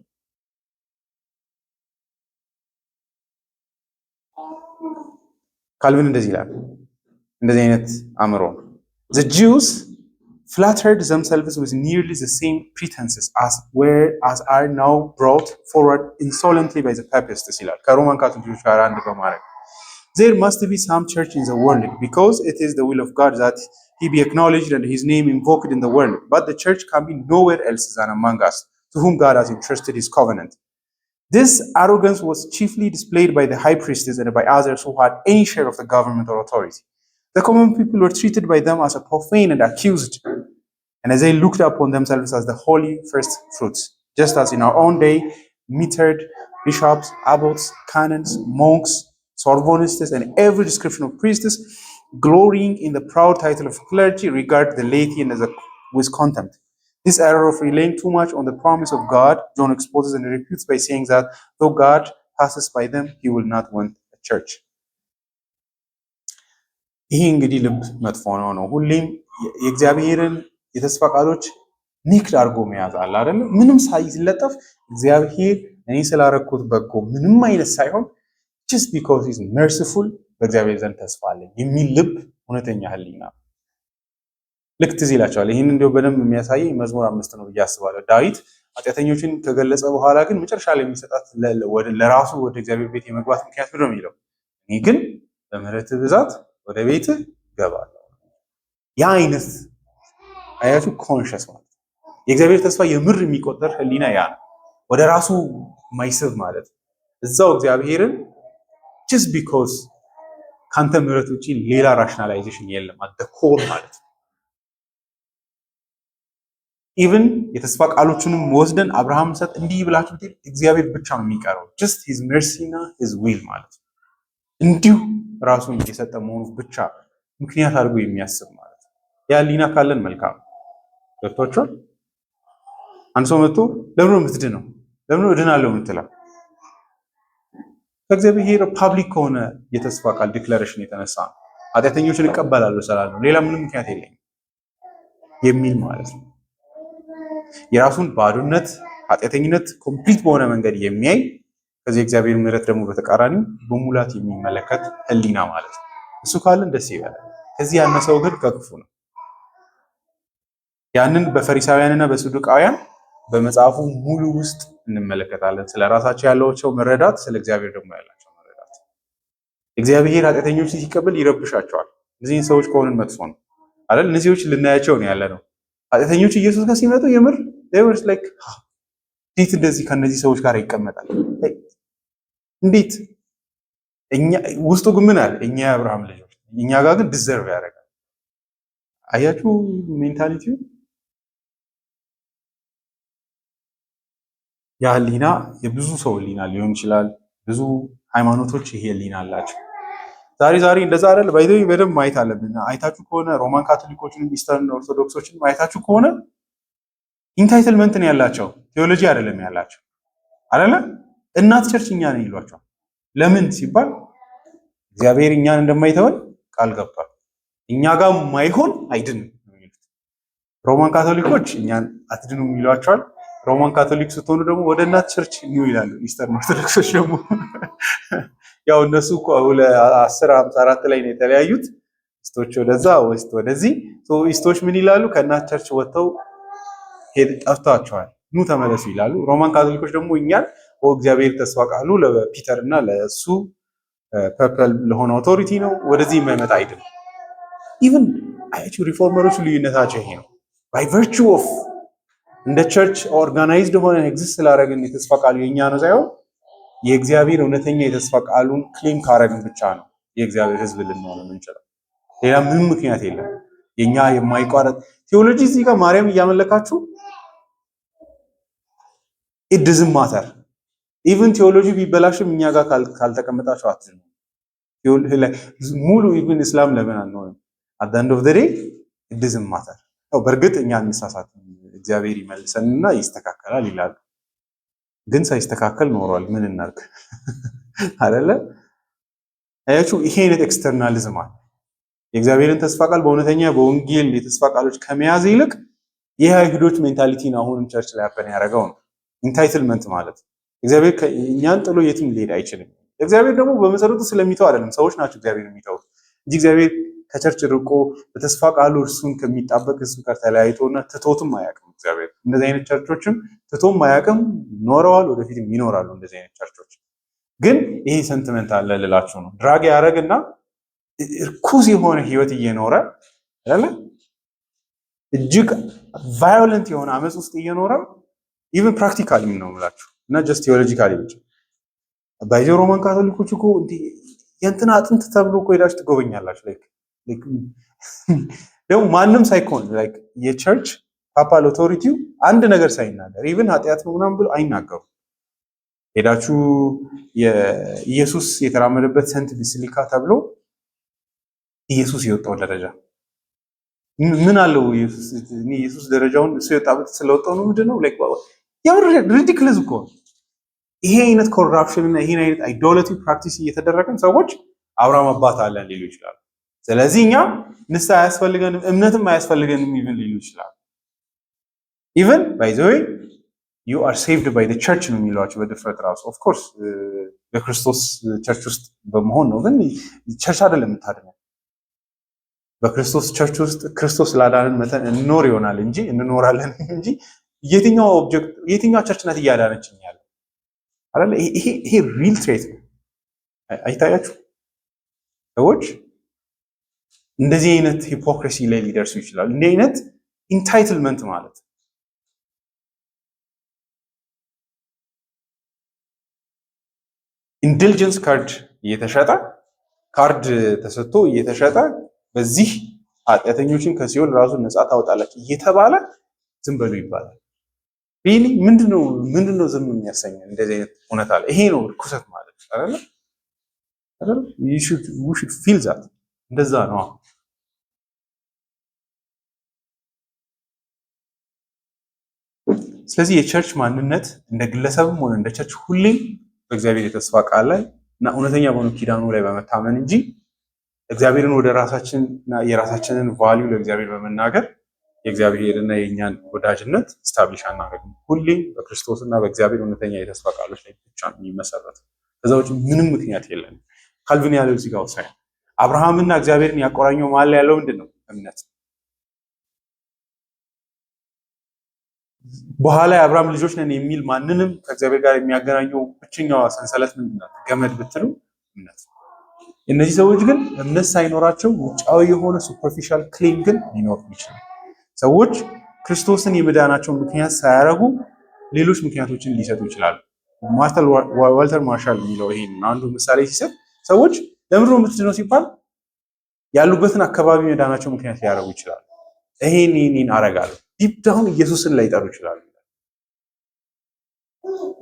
ካልቪን እንደዚህ ይላል፣ እንደዚህ አይነት አእምሮ the Jews flattered themselves with nearly the same pretenses as are now brought forward insolently by the papists ይላል ከሮማን ካቶሊኮች ጋር አንድ በማድረግ There must be some church in the world because it is the will of God that he be acknowledged and his name invoked in the world. But the church can be nowhere else than among us, to whom God has entrusted his covenant. This arrogance was chiefly displayed by the high priestess and by others who had any share of the government or authority. The common people were treated by them as a profane and accused, and as they looked upon themselves as the holy first fruits. Just as in our own day, mitred, bishops, abbots, canons, monks, Sorbonists and every description of priestess, glorying in the proud title of clergy, regard the laity with contempt. This error of relying too much on the promise of God, John exposes and refutes by saying that though God passes by them, he will not want a church. ይሄ እንግዲህ ልብ መጥፎ ነው። ሁሌም የእግዚአብሔርን የተስፋ ቃሎች ኒክድ አድርጎ መያዝ አለ አይደል? ምንም ሳይለጠፍ እግዚአብሔር እኔ ስላረኩት በጎ ምንም አይነት ሳይሆን just because he's merciful በእግዚአብሔር ዘንድ ተስፋ አለኝ የሚል ልብ እውነተኛ ህሊና ልክ ትዝ ይላቸዋል። ይህን እንዲያው በደንብ የሚያሳይ መዝሙር 5 ነው ብዬ አስባለሁ። ዳዊት ኃጢአተኞችን ከገለጸ በኋላ ግን መጨረሻ ላይ የሚሰጣት ለራሱ ወደ እግዚአብሔር ቤት የመግባት ምክንያት ምንድን ነው የሚለው? እኔ ግን በምህረትህ ብዛት ወደ ቤትህ እገባለሁ። ያ አይነት አያቱ ኮንሽስ ማለት የእግዚአብሔር ተስፋ የምር የሚቆጠር ህሊና ያ ነው። ወደ ራሱ ማይስብ ማለት እዛው እግዚአብሔርን just because ካንተ ምህረት ውጪ ሌላ ራሽናላይዜሽን የለም at the core ማለት ነው። ኢቭን የተስፋ ቃሎቹንም ወስደን አብርሃም ሰጥ እንዲህ ብላችሁ እግዚአብሔር ብቻ ነው የሚቀረው just his mercy እና his will ማለት ነው። እንዲሁ ራሱን እየሰጠ መሆኑ ብቻ ምክንያት አድርጎ የሚያስብ ማለት ነው። ያ ሊና ካለን መልካም ገብቷችኋል። አንድ ሰው መጥቶ ለምን የምትድነው ለምን እድናለሁ የምትለው ከእግዚአብሔር ፓብሊክ ከሆነ የተስፋ ቃል ዲክላሬሽን የተነሳ ኃጢአተኞችን እቀበላለሁ ስላለው ሌላ ምንም ምክንያት የለኝም የሚል ማለት ነው። የራሱን ባዶነት ኃጢአተኝነት ኮምፕሊት በሆነ መንገድ የሚያይ ከዚህ እግዚአብሔር ምሕረት ደግሞ በተቃራኒው በሙላት የሚመለከት ህሊና ማለት ነው። እሱ ካለን ደስ ይበላል። ከዚህ ያነሰው ግን ከክፉ ነው። ያንን በፈሪሳውያንና በሰዱቃውያን በመጽሐፉ ሙሉ ውስጥ እንመለከታለን። ስለ ራሳቸው ያላቸው መረዳት፣ ስለ እግዚአብሔር ደግሞ ያላቸው መረዳት። እግዚአብሔር ኃጢአተኞችን ሲቀበል ይረብሻቸዋል። እነዚህ ሰዎች ከሆንን መጥፎ ነው አይደል? እነዚህዎች ልናያቸው ነው ያለ ነው። ኃጢአተኞች ኢየሱስ ጋር ሲመጡ የምር ዴቨርስ ላይክ እንዴት እንደዚህ ከነዚህ ሰዎች ጋር ይቀመጣል? እንዴት እኛ ውስጡ ግን ምን አለ? እኛ የአብርሃም ልጆች እኛ ጋር ግን ዲዘርቭ ያደርጋል። አያችሁ ሜንታሊቲው ያ ህሊና የብዙ ሰው ህሊና ሊሆን ይችላል። ብዙ ሃይማኖቶች ይሄ ህሊና አላቸው። ዛሬ እንደዛ አይደል? ባይዘው በደንብ ማየት አለብን። አይታችሁ ከሆነ ሮማን ካቶሊኮችን፣ ኢስተርን ኦርቶዶክሶችን አይታችሁ ከሆነ ኢንታይትልመንት ነው ያላቸው፣ ቴዎሎጂ አይደለም ያላቸው አይደለ? እናት ቸርች እኛ ነን ይሏቸዋል። ለምን ሲባል እግዚአብሔር እኛን እንደማይተወን ቃል ገብቷል። እኛ ጋር ማይሆን አይድንም የሚሉት ሮማን ካቶሊኮች እኛን አትድኑም ይሏቸዋል። ሮማን ካቶሊክ ስትሆኑ ደግሞ ወደ እናት ቸርች ኒው ይላሉ። ኢስተርን ኦርቶዶክሶች ደግሞ ያው እነሱ እኮ 1054 ላይ ነው የተለያዩት። ኢስቶች ወደዛ ወስት ወደዚህ። ኢስቶች ምን ይላሉ? ከእናት ቸርች ወጥተው ጠፍቷቸዋል፣ ኑ ተመለሱ ይላሉ። ሮማን ካቶሊኮች ደግሞ እኛን እግዚአብሔር ተስፋ ቃሉ ለፒተር እና ለሱ ፐርፐል ለሆነ ኦቶሪቲ ነው፣ ወደዚህ የማይመጣ አይደለም። ኢቭን አያችሁ ሪፎርመሮቹ ልዩነታቸው ይሄ ነው። ባይ ቨርቹ ኦፍ እንደ ቸርች ኦርጋናይዝድ ሆነ ኤግዚስት ስላደረግን የተስፋ ቃሉ የኛ ነው ሳይሆን የእግዚአብሔር እውነተኛ የተስፋ ቃሉን ክሌም ካረግን ብቻ ነው የእግዚአብሔር ሕዝብ ልንሆን የምንችለው። ሌላ ምንም ምክንያት የለም። የኛ የማይቋረጥ ቴዎሎጂ እዚህ ጋር ማርያም እያመለካችሁ ኢት ዶዝንት ማተር። ኢቭን ቴዎሎጂ ቢበላሽም እኛ ጋር ካልተቀመጣችሁ አትድኑ። ሙሉ ኢቭን እስላም ለምን አንሆንም? አት ዘ ኤንድ ኦፍ ዘ ዴይ ኢት ዶዝንት ማተር። በእርግጥ እኛ እንሳሳት፣ እግዚአብሔር ይመልሰንና ይስተካከላል ይላሉ። ግን ሳይስተካከል ኖሯል። ምን እናርግ አይደለ? አያችሁ ይሄ አይነት ኤክስተርናሊዝም አለ። የእግዚአብሔርን ተስፋ ቃል በእውነተኛ በወንጌል የተስፋ ቃሎች ከመያዝ ይልቅ ይህ አይሁዶች ሜንታሊቲ ነው አሁንም ቸርች ላይ አፈን ያደረገው ነው። ኢንታይትልመንት ማለት እግዚአብሔር እኛን ጥሎ የትም ሊሄድ አይችልም። እግዚአብሔር ደግሞ በመሰረቱ ስለሚተው አይደለም፣ ሰዎች ናቸው እግዚአብሔር የሚተውት እንጂ እግዚአብሔር ከቸርች ርቆ በተስፋ ቃሉ እርሱን ከሚጣበቅ እሱ ጋር ተለያይቶና ትቶትም አያውቅም። እግዚአብሔር እንደዚህ አይነት ቸርቾችም ትቶም አያውቅም፣ ኖረዋል፣ ወደፊትም ይኖራሉ። እንደዚህ አይነት ቸርቾች ግን ይሄ ሰንቲመንት አለ ልላችሁ ነው። ድራግ ያደረግና እርኩስ የሆነ ህይወት እየኖረ አይደለ? እጅግ ቫዮለንት የሆነ አመጽ ውስጥ እየኖረ ኢቭን ፕራክቲካሊ ነው የምላችሁ እና ጀስት ቴዎሎጂካሊ ብቻ ባይዘ ሮማን ካቶሊኮች እኮ እንዴ የእንትና አጥንት ተብሎ እኮ ሄዳችሁ ትጎበኛላችሁ። ደግሞ ማንም ሳይኮን የቸርች ፓፓል ኦቶሪቲው አንድ ነገር ሳይናገር ኢቭን ኃጢአት ነው ምናምን ብሎ አይናገሩም። ሄዳችሁ የኢየሱስ የተራመደበት ሰንት ቢስሊካ ተብሎ ኢየሱስ የወጣው ደረጃ ምን አለው? ኢየሱስ ደረጃውን እሱ የወጣበት ስለወጣው ነው ምንድነው? የምር ሪዲክልስ እኮ ይሄ አይነት ኮራፕሽን እና ይሄን አይነት አይዶላትሪ ፕራክቲስ እየተደረገን ሰዎች አብርሃም አባት አለን ሊሉ ይችላሉ። ስለዚህ እኛ ንስሐ አያስፈልገንም እምነትም አያስፈልገንም ኢቭን ሊሉ ይችላሉ። ኢቭን ባይ ዘ ዌይ ዩ አር ሴቭድ ባይ ዘ ቸርች ነው የሚሏቸው በድፍረት ራሱ። ኦፍ ኮርስ በክርስቶስ ቸርች ውስጥ በመሆን ነው፣ ግን ቸርች አይደለም የምታድነው። በክርስቶስ ቸርች ውስጥ ክርስቶስ ላዳንን መጠን እንኖር ይሆናል እንጂ እንኖራለን እንጂ የትኛው ቸርች ናት እያዳነችኝ ያለ አይደለ? ይሄ ሪል ትሬት ነው። አይታያችሁ ሰዎች እንደዚህ አይነት ሂፖክሪሲ ላይ ሊደርሱ ይችላሉ። እንዲህ አይነት ኢንታይትልመንት ማለት ኢንዲልጀንስ ካርድ ተሰጥቶ እየተሸጠ በዚህ ኃጢአተኞችን ከሲኦል ራሱን ነፃ ታወጣላችሁ እየተባለ ዝም በሉ ይባላል። ሪሊ ምንድነው ዝም የሚያሰኘን? እንደዚህ አይነት እውነት አለ። ይሄ ነው ርኩሰት ማለት አይደል? you should feel that እንደዛ ነው። ስለዚህ የቸርች ማንነት እንደ ግለሰብም ሆነ እንደ ቸርች ሁሌም በእግዚአብሔር የተስፋ ቃል ላይ እና እውነተኛ በሆነ ኪዳኑ ላይ በመታመን እንጂ እግዚአብሔርን ወደ ራሳችንና የራሳችንን ቫልዩ ለእግዚአብሔር በመናገር የእግዚአብሔርና የእኛን ወዳጅነት ስታብሊሽ አናደርግም። ሁሌም በክርስቶስና በእግዚአብሔር እውነተኛ የተስፋ ቃሎች ላይ ብቻ ነው የሚመሰረተው። ከዛ ውጭ ምንም ምክንያት የለም። ካልቪን ያለው እዚህ ጋር ወሳኝ አብርሃምና እግዚአብሔርን ያቆራኘው መሀል ላይ ያለው ምንድን ነው? እምነት። በኋላ የአብርሃም ልጆች ነን የሚል ማንንም ከእግዚአብሔር ጋር የሚያገናኘው ብቸኛዋ ሰንሰለት ምንድን ናት? ገመድ ብትሉ እምነት። እነዚህ ሰዎች ግን እምነት ሳይኖራቸው ውጫዊ የሆነ ሱፐርፊሻል ክሌም ግን ሊኖር ይችላል። ሰዎች ክርስቶስን የመዳናቸውን ምክንያት ሳያረጉ ሌሎች ምክንያቶችን ሊሰጡ ይችላሉ። ዋልተር ማርሻል የሚለው ይሄን አንዱ ምሳሌ ሲሰጥ ሰዎች ለምንድን ነው የምትድነው ሲባል ያሉበትን አካባቢ መዳናቸው ምክንያት ሊያደርጉ ይችላሉ። ይሄን አረጋለሁ ዲፕ ዳውን ኢየሱስን ላይ ይጠሩ ይችላሉ።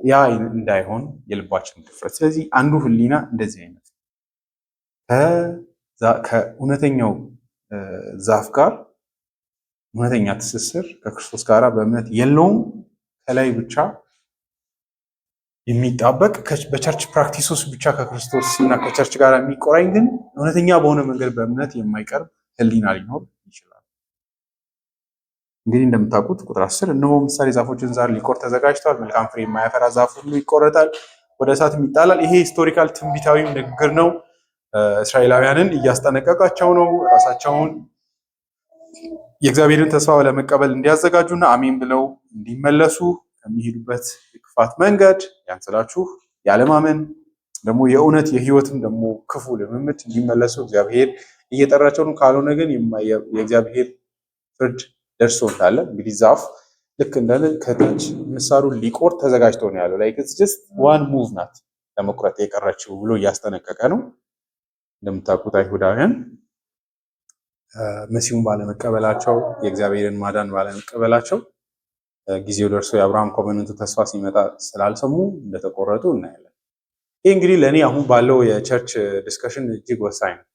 ያ እንዳይሆን የልባችን ድፍረት። ስለዚህ አንዱ ህሊና እንደዚህ አይነት ከእውነተኛው ዛፍ ጋር እውነተኛ ትስስር ከክርስቶስ ጋር በእምነት የለውም። ከላይ ብቻ የሚጣበቅ በቸርች ፕራክቲስ ውስጥ ብቻ ከክርስቶስ እና ከቸርች ጋር የሚቆራኝ ግን እውነተኛ በሆነ መንገድ በእምነት የማይቀርብ ህሊና ሊኖር ይችላል። እንግዲህ እንደምታውቁት ቁጥር 10 እነሆ ምሳሌ ዛፎችን ዛር ሊቆርጥ ተዘጋጅቷል፣ መልካም ፍሬ የማያፈራ ዛፍ ሁሉ ይቆረጣል፣ ወደ እሳትም ይጣላል። ይሄ ሂስቶሪካል ትንቢታዊ ንግግር ነው። እስራኤላውያንን እያስጠነቀቃቸው ነው። ራሳቸውን የእግዚአብሔርን ተስፋ ለመቀበል እንዲያዘጋጁና አሜን ብለው እንዲመለሱ ከሚሄዱበት የክፋት መንገድ ያንስላችሁ። ያለማመን ደግሞ የእውነት የህይወትም ደግሞ ክፉ ልምምድ እንዲመለሱ እግዚአብሔር እየጠራቸው ነው። ካልሆነ ግን የእግዚአብሔር ፍርድ ደርሶ እንዳለ እንግዲህ ዛፍ ልክ እንዳለ ከታች ምሳሩን ሊቆርጥ ተዘጋጅቶ ነው ያለው። ላይክ ኢትስ ጀስት ዋን ሙቭ ናት ለመቁረጥ የቀረችው ብሎ እያስጠነቀቀ ነው። እንደምታውቁት አይሁዳውያን መሲሁን ባለመቀበላቸው የእግዚአብሔርን ማዳን ባለመቀበላቸው ጊዜው ደርሶ የአብርሃም ኮቨነንቱ ተስፋ ሲመጣ ስላልሰሙ እንደተቆረጡ እናያለን። ይህ እንግዲህ ለእኔ አሁን ባለው የቸርች ዲስከሽን እጅግ ወሳኝ ነው።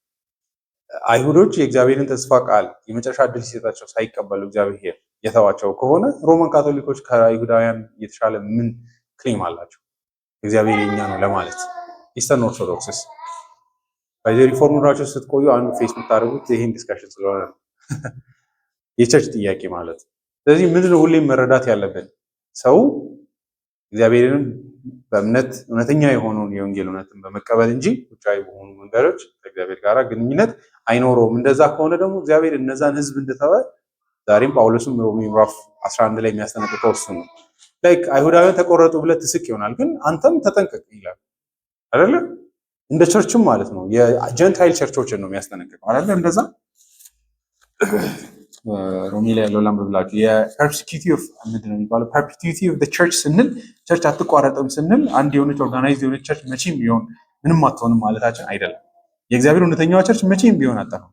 አይሁዶች የእግዚአብሔርን ተስፋ ቃል የመጨረሻ እድል ሲሰጣቸው ሳይቀበሉ እግዚአብሔር የተዋቸው ከሆነ ሮማን ካቶሊኮች ከአይሁዳውያን የተሻለ ምን ክሌም አላቸው? እግዚአብሔር የኛ ነው ለማለት። ኢስተርን ኦርቶዶክስስ በዚህ ሪፎርም ኑራቸው ስትቆዩ አንዱ ፌስ የምታደርጉት ይህን ዲስካሽን ስለሆነ ነው። የቸርች ጥያቄ ማለት። ስለዚህ ምንድነው ሁሌም መረዳት ያለብን ሰው እግዚአብሔርን በእምነት እውነተኛ የሆነውን የወንጌል እውነትን በመቀበል እንጂ ውጫዊ በሆኑ መንገዶች ከእግዚአብሔር ጋር ግንኙነት አይኖረውም። እንደዛ ከሆነ ደግሞ እግዚአብሔር እነዛን ህዝብ እንደተወ ዛሬም ጳውሎስም ሮሜ ምዕራፍ 11 ላይ የሚያስጠነቅቀው እሱ ነው። ላይክ አይሁዳውያን ተቆረጡ ብለህ ትስቅ ይሆናል፣ ግን አንተም ተጠንቀቅ ይላል አይደለ? እንደ ቸርችም ማለት ነው። የጀንታይል ቸርቾችን ነው የሚያስጠነቅቀው አይደለ? እንደዛ ሮሜ ላይ ያለው ላምብላችሁ የፐርሲኪዩቲ ኦፍ ምንድን ነው የሚባለው? ፐርፔቲዩቲ ኦፍ ዘ ቸርች ስንል ቸርች አትቋረጥም ስንል አንድ የሆነች ኦርጋናይዝድ የሆነች ቸርች መቼም ቢሆን ምንም አትሆንም ማለታችን አይደለም። የእግዚአብሔር እውነተኛዋ ቸርች መቼም ቢሆን አጠፋም።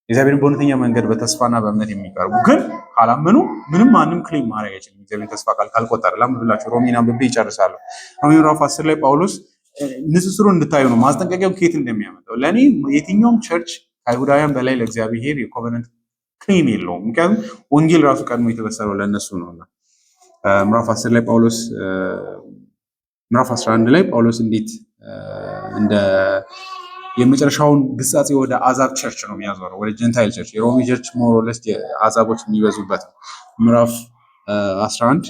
የእግዚአብሔርን በእውነተኛ መንገድ በተስፋና በእምነት የሚቀርቡ ግን ካላመኑ ምንም ማንም ክሌም ማድረግ አይችልም። እግዚአብሔር ተስፋ ቃል ካልቆጠረ ላምብላችሁ ሮሜን አንብቤ ይጨርሳለሁ። ሮሜ ምዕራፍ 10 ላይ ጳውሎስ ንጽጽሩን እንድታዩ ነው ማስጠንቀቂያው ከየት እንደሚያመጣው። ለእኔ የትኛውም ቸርች ከአይሁዳውያን በላይ ለእግዚአብሔር የኮቨነንት ክሌም የለውም። ምክንያቱም ወንጌል ራሱ ቀድሞ የተበሰረው ለእነሱ ነውና። ምዕራፍ 10 ላይ ጳውሎስ ምዕራፍ 11 ላይ ጳውሎስ እንዴት እንደ የመጨረሻውን ግሳጼ ወደ አዛብ ቸርች ነው የሚያዞረው፣ ወደ ጀንታይል ቸርች። የሮሚ ቸርች ሞሮለስ አዛቦች የሚበዙበት ነው። ምዕራፍ 11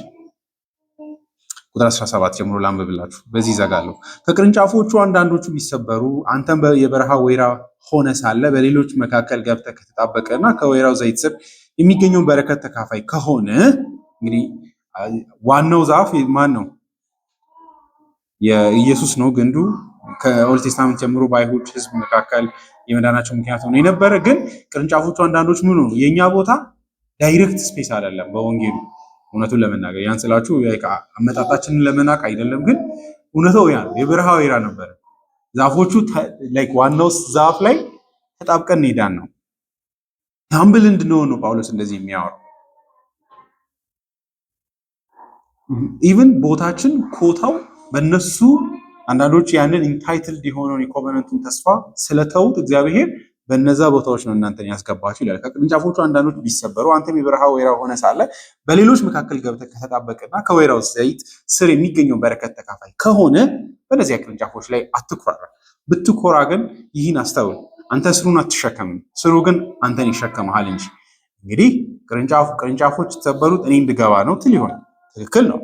ቁጥር 17 ጀምሮ ላንብብላችሁ፣ በዚህ ይዘጋለሁ። ከቅርንጫፎቹ አንዳንዶቹ ቢሰበሩ አንተም የበረሃ ወይራ ሆነ ሳለ በሌሎች መካከል ገብተህ ከተጣበቀ እና ከወይራው ዘይት ስር የሚገኘውን በረከት ተካፋይ ከሆነ። እንግዲህ ዋናው ዛፍ ማን ነው? የኢየሱስ ነው ግንዱ። ከኦልድ ቴስታመንት ጀምሮ በአይሁድ ሕዝብ መካከል የመዳናቸው ምክንያት ሆኖ የነበረ ግን ቅርንጫፎቹ አንዳንዶች ምን ነው የእኛ ቦታ ዳይሬክት ስፔስ አይደለም በወንጌሉ እውነቱን ለመናገር ያን ስላችሁ አመጣጣችንን ለመናቅ አይደለም፣ ግን እውነታው ያ ነው። የበረሃ ወይራ ነበረ። ዛፎቹ ላይክ ዋናው ዛፍ ላይ ተጣብቀን ሄዳን ነው። ታምብል እንድንሆን ነው ጳውሎስ እንደዚህ የሚያወራው። ኢቭን ቦታችን ኮታው በእነሱ አንዳንዶች ያንን ኢንታይትልድ የሆነውን የኮቨነንቱን ተስፋ ስለተውት እግዚአብሔር በነዛ ቦታዎች ነው እናንተን ያስገባችሁ ይላል። ከቅርንጫፎቹ አንዳንዶች ቢሰበሩ አንተም የበረሃ ወይራ ሆነ ሳለ በሌሎች መካከል ገብተህ ከተጣበቅና ከወይራው ዘይት ስር የሚገኘው በረከት ተካፋይ ከሆነ በእነዚያ ቅርንጫፎች ላይ አትኩራራ። ብትኮራ ግን ይህን አስተውል፣ አንተ ስሩን አትሸከምም፣ ስሩ ግን አንተን ይሸከምሃል እንጂ። እንግዲህ ቅርንጫፎች የተሰበሩት እኔ እንድገባ ነው ትል ይሆን? ትክክል ነው።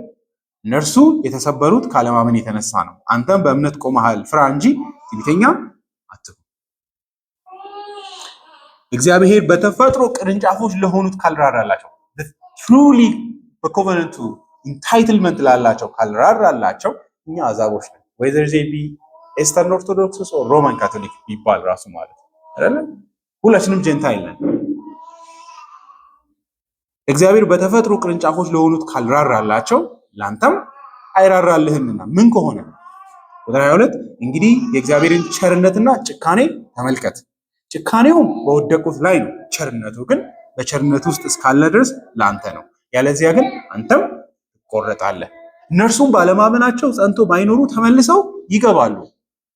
እነርሱ የተሰበሩት ካለማመን የተነሳ ነው። አንተም በእምነት ቆመሃል፣ ፍራ እንጂ ትዕቢተኛ አትሁን። እግዚአብሔር በተፈጥሮ ቅርንጫፎች ለሆኑት ካልራራላቸው፣ ትሩሊ በኮቨነንቱ ኢንታይትልመንት ላላቸው ካልራራላቸው፣ እኛ አዛቦች ነን። ወይዘር ዜቢ ኤስተርን ኦርቶዶክስ ሮማን ካቶሊክ ቢባል ራሱ ማለት አይደለም፣ ሁላችንም ጀንታይል ነን። እግዚአብሔር በተፈጥሮ ቅርንጫፎች ለሆኑት ካልራራላቸው ለአንተም አይራራልህምና ምን ከሆነ ቁጥር 22 እንግዲህ የእግዚአብሔርን ቸርነትና ጭካኔ ተመልከት። ጭካኔውም በወደቁት ላይ ነው፣ ቸርነቱ ግን በቸርነቱ ውስጥ እስካለ ድረስ ለአንተ ነው። ያለዚያ ግን አንተም ትቆረጣለህ። እነርሱም ባለማመናቸው ጸንቶ ባይኖሩ ተመልሰው ይገባሉ፣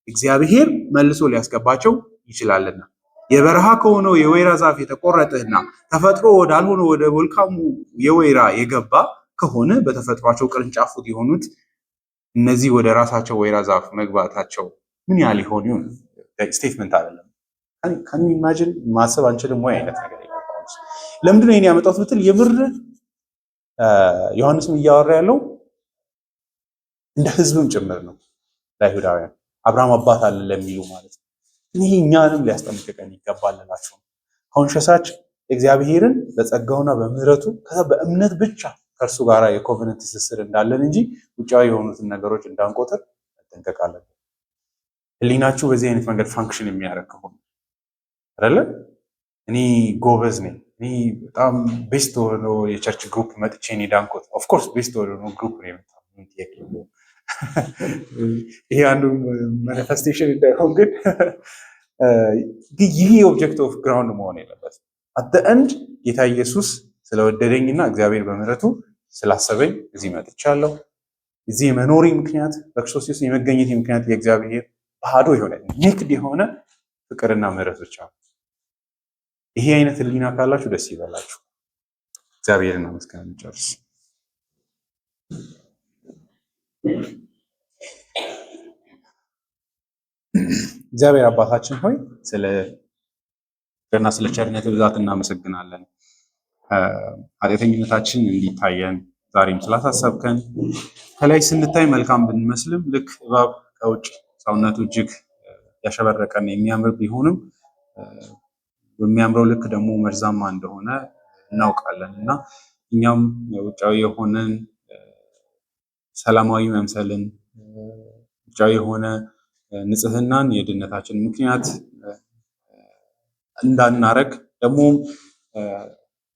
እግዚአብሔር መልሶ ሊያስገባቸው ይችላልና። የበረሃ ከሆነው የወይራ ዛፍ የተቆረጠና ተፈጥሮ ወዳልሆነ ወደ መልካሙ የወይራ የገባ ከሆነ በተፈጥሯቸው ቅርንጫፎች የሆኑት እነዚህ ወደ ራሳቸው ወይራ ዛፍ መግባታቸው ምን ያህል ይሆን? ይሁን ስቴትመንት አይደለም። ካን ኢማጂን ማሰብ አንችልም ወይ አይነት ነገር ይላል። ለምንድን ነው ይሄን ያመጣሁት ብትል የምር ዮሐንስም እያወራ ያለው እንደ ህዝብም ጭምር ነው ለአይሁዳውያን አብርሃም አባት አለ ለሚሉ ማለት ነው። ይህ እኛንም ሊያስጠነቅቀን ይገባል እላችሁ ነው። ኮንሸሳችን እግዚአብሔርን በጸጋውና በምህረቱ ከዛ በእምነት ብቻ ከእርሱ ጋር የኮቨነንት ትስስር እንዳለን እንጂ ውጫዊ የሆኑትን ነገሮች እንዳንቆጥር መጠንቀቅ አለብን። ህሊናችሁ በዚህ አይነት መንገድ ፋንክሽን የሚያደርግ ከሆነ አይደለ እኔ ጎበዝ ነኝ፣ እኔ በጣም ቤስት ሆነው የቸርች ግሩፕ መጥቼ እኔ ዳንኮት ኦፍኮርስ ቤስት ሆነው ግሩፕ ነው የመጣው። ይሄ አንዱ ማኒፌስቴሽን እንዳይሆን ግን ይህ ኦብጀክት ኦፍ ግራውንድ መሆን የለበት። አት ኤንድ ጌታ ኢየሱስ ስለወደደኝና እግዚአብሔር በምህረቱ ስላሰበኝ እዚህ መጥቻለሁ። እዚህ የመኖሪ ምክንያት በክርስቶስ ኢየሱስ የመገኘት ምክንያት የእግዚአብሔር ባዶ የሆነ ኔክድ የሆነ ፍቅርና ምህረት ብቻ ነው። ይሄ አይነት ህሊና ካላችሁ ደስ ይበላችሁ። እግዚአብሔርን አመስግነን እንጨርስ። እግዚአብሔር አባታችን ሆይ ስለ ፍቅርና ስለ ቸርነት ብዛት እናመሰግናለን። ኃጢአተኝነታችን እንዲታየን ዛሬም ስላሳሰብከን ከላይ ስንታይ መልካም ብንመስልም ልክ እባብ ከውጭ ሰውነቱ እጅግ ያሸበረቀን የሚያምር ቢሆንም በሚያምረው ልክ ደግሞ መርዛማ እንደሆነ እናውቃለን እና እኛም ውጫዊ የሆነን ሰላማዊ መምሰልን ውጫዊ የሆነ ንጽህናን የድነታችን ምክንያት እንዳናረግ ደግሞ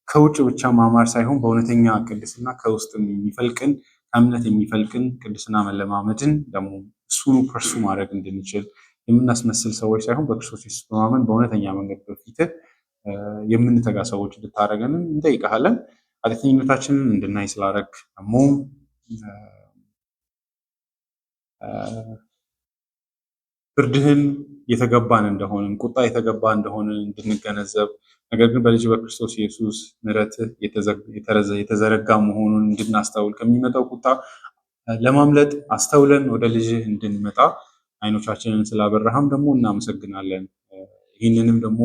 ከውጭ ብቻ ማማር ሳይሆን በእውነተኛ ቅድስና ከውስጥም የሚፈልቅን ከእምነት የሚፈልቅን ቅድስና መለማመድን ደግሞ እሱኑ ከእርሱ ማድረግ እንድንችል የምናስመስል ሰዎች ሳይሆን በክርስቶስ ኢየሱስ በማመን በእውነተኛ መንገድ በፊትህ የምንተጋ ሰዎች እንድታደርገን እንጠይቅሃለን። ኃጢአተኝነታችንን እንድናይ ስላደረግ ደግሞ ፍርድህን የተገባን እንደሆንን ቁጣ የተገባ እንደሆንን እንድንገነዘብ ነገር ግን በልጅ በክርስቶስ ኢየሱስ ምሕረትህ የተዘረጋ መሆኑን እንድናስተውል ከሚመጣው ቁጣ ለማምለጥ አስተውለን ወደ ልጅህ እንድንመጣ አይኖቻችንን ስላበራህም ደግሞ እናመሰግናለን። ይህንንም ደግሞ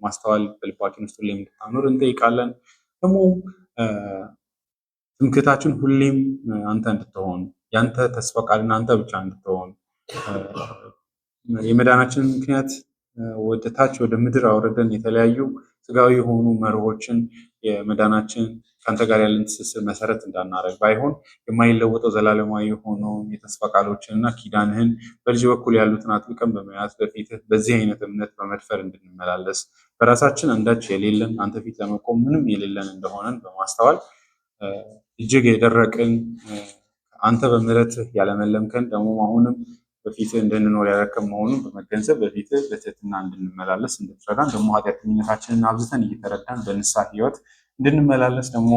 ማስተዋል በልባችን ውስጥ ሁሌም እንድታኖር እንጠይቃለን። ደግሞ ትምክህታችን ሁሌም አንተ እንድትሆን ያንተ ተስፋ ቃልና አንተ ብቻ እንድትሆን የመዳናችን ምክንያት ወደ ታች ወደ ምድር አውርደን የተለያዩ ስጋዊ የሆኑ መርሆችን የመዳናችን ከአንተ ጋር ያለን ትስስር መሰረት እንዳናረግ ባይሆን የማይለወጠው ዘላለማዊ የሆነውን የተስፋ ቃሎችን እና ኪዳንህን በልጅ በኩል ያሉትን አጥብቀን በመያዝ በፊትህ በዚህ አይነት እምነት በመድፈር እንድንመላለስ በራሳችን አንዳች የሌለን አንተ ፊት ለመቆም ምንም የሌለን እንደሆነን በማስተዋል እጅግ የደረቅን አንተ በምህረትህ ያለመለምከን ደግሞ አሁንም በፊትህ እንድንኖር ያደረከን መሆኑን በመገንዘብ በፊትህ በትህትና እንድንመላለስ እንድትረዳን ደግሞ ኃጢአተኝነታችንን አብዝተን እየተረዳን በንስሐ ሕይወት እንድንመላለስ ደግሞ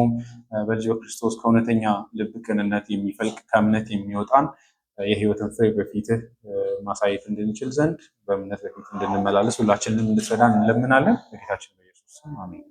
በልጅ በክርስቶስ ከእውነተኛ ልብ ቅንነት የሚፈልቅ ከእምነት የሚወጣን የሕይወትን ፍሬ በፊትህ ማሳየት እንድንችል ዘንድ በእምነት በፊት እንድንመላለስ ሁላችንም እንድትረዳን እንለምናለን። በጌታችን በኢየሱስ ስም አሜን።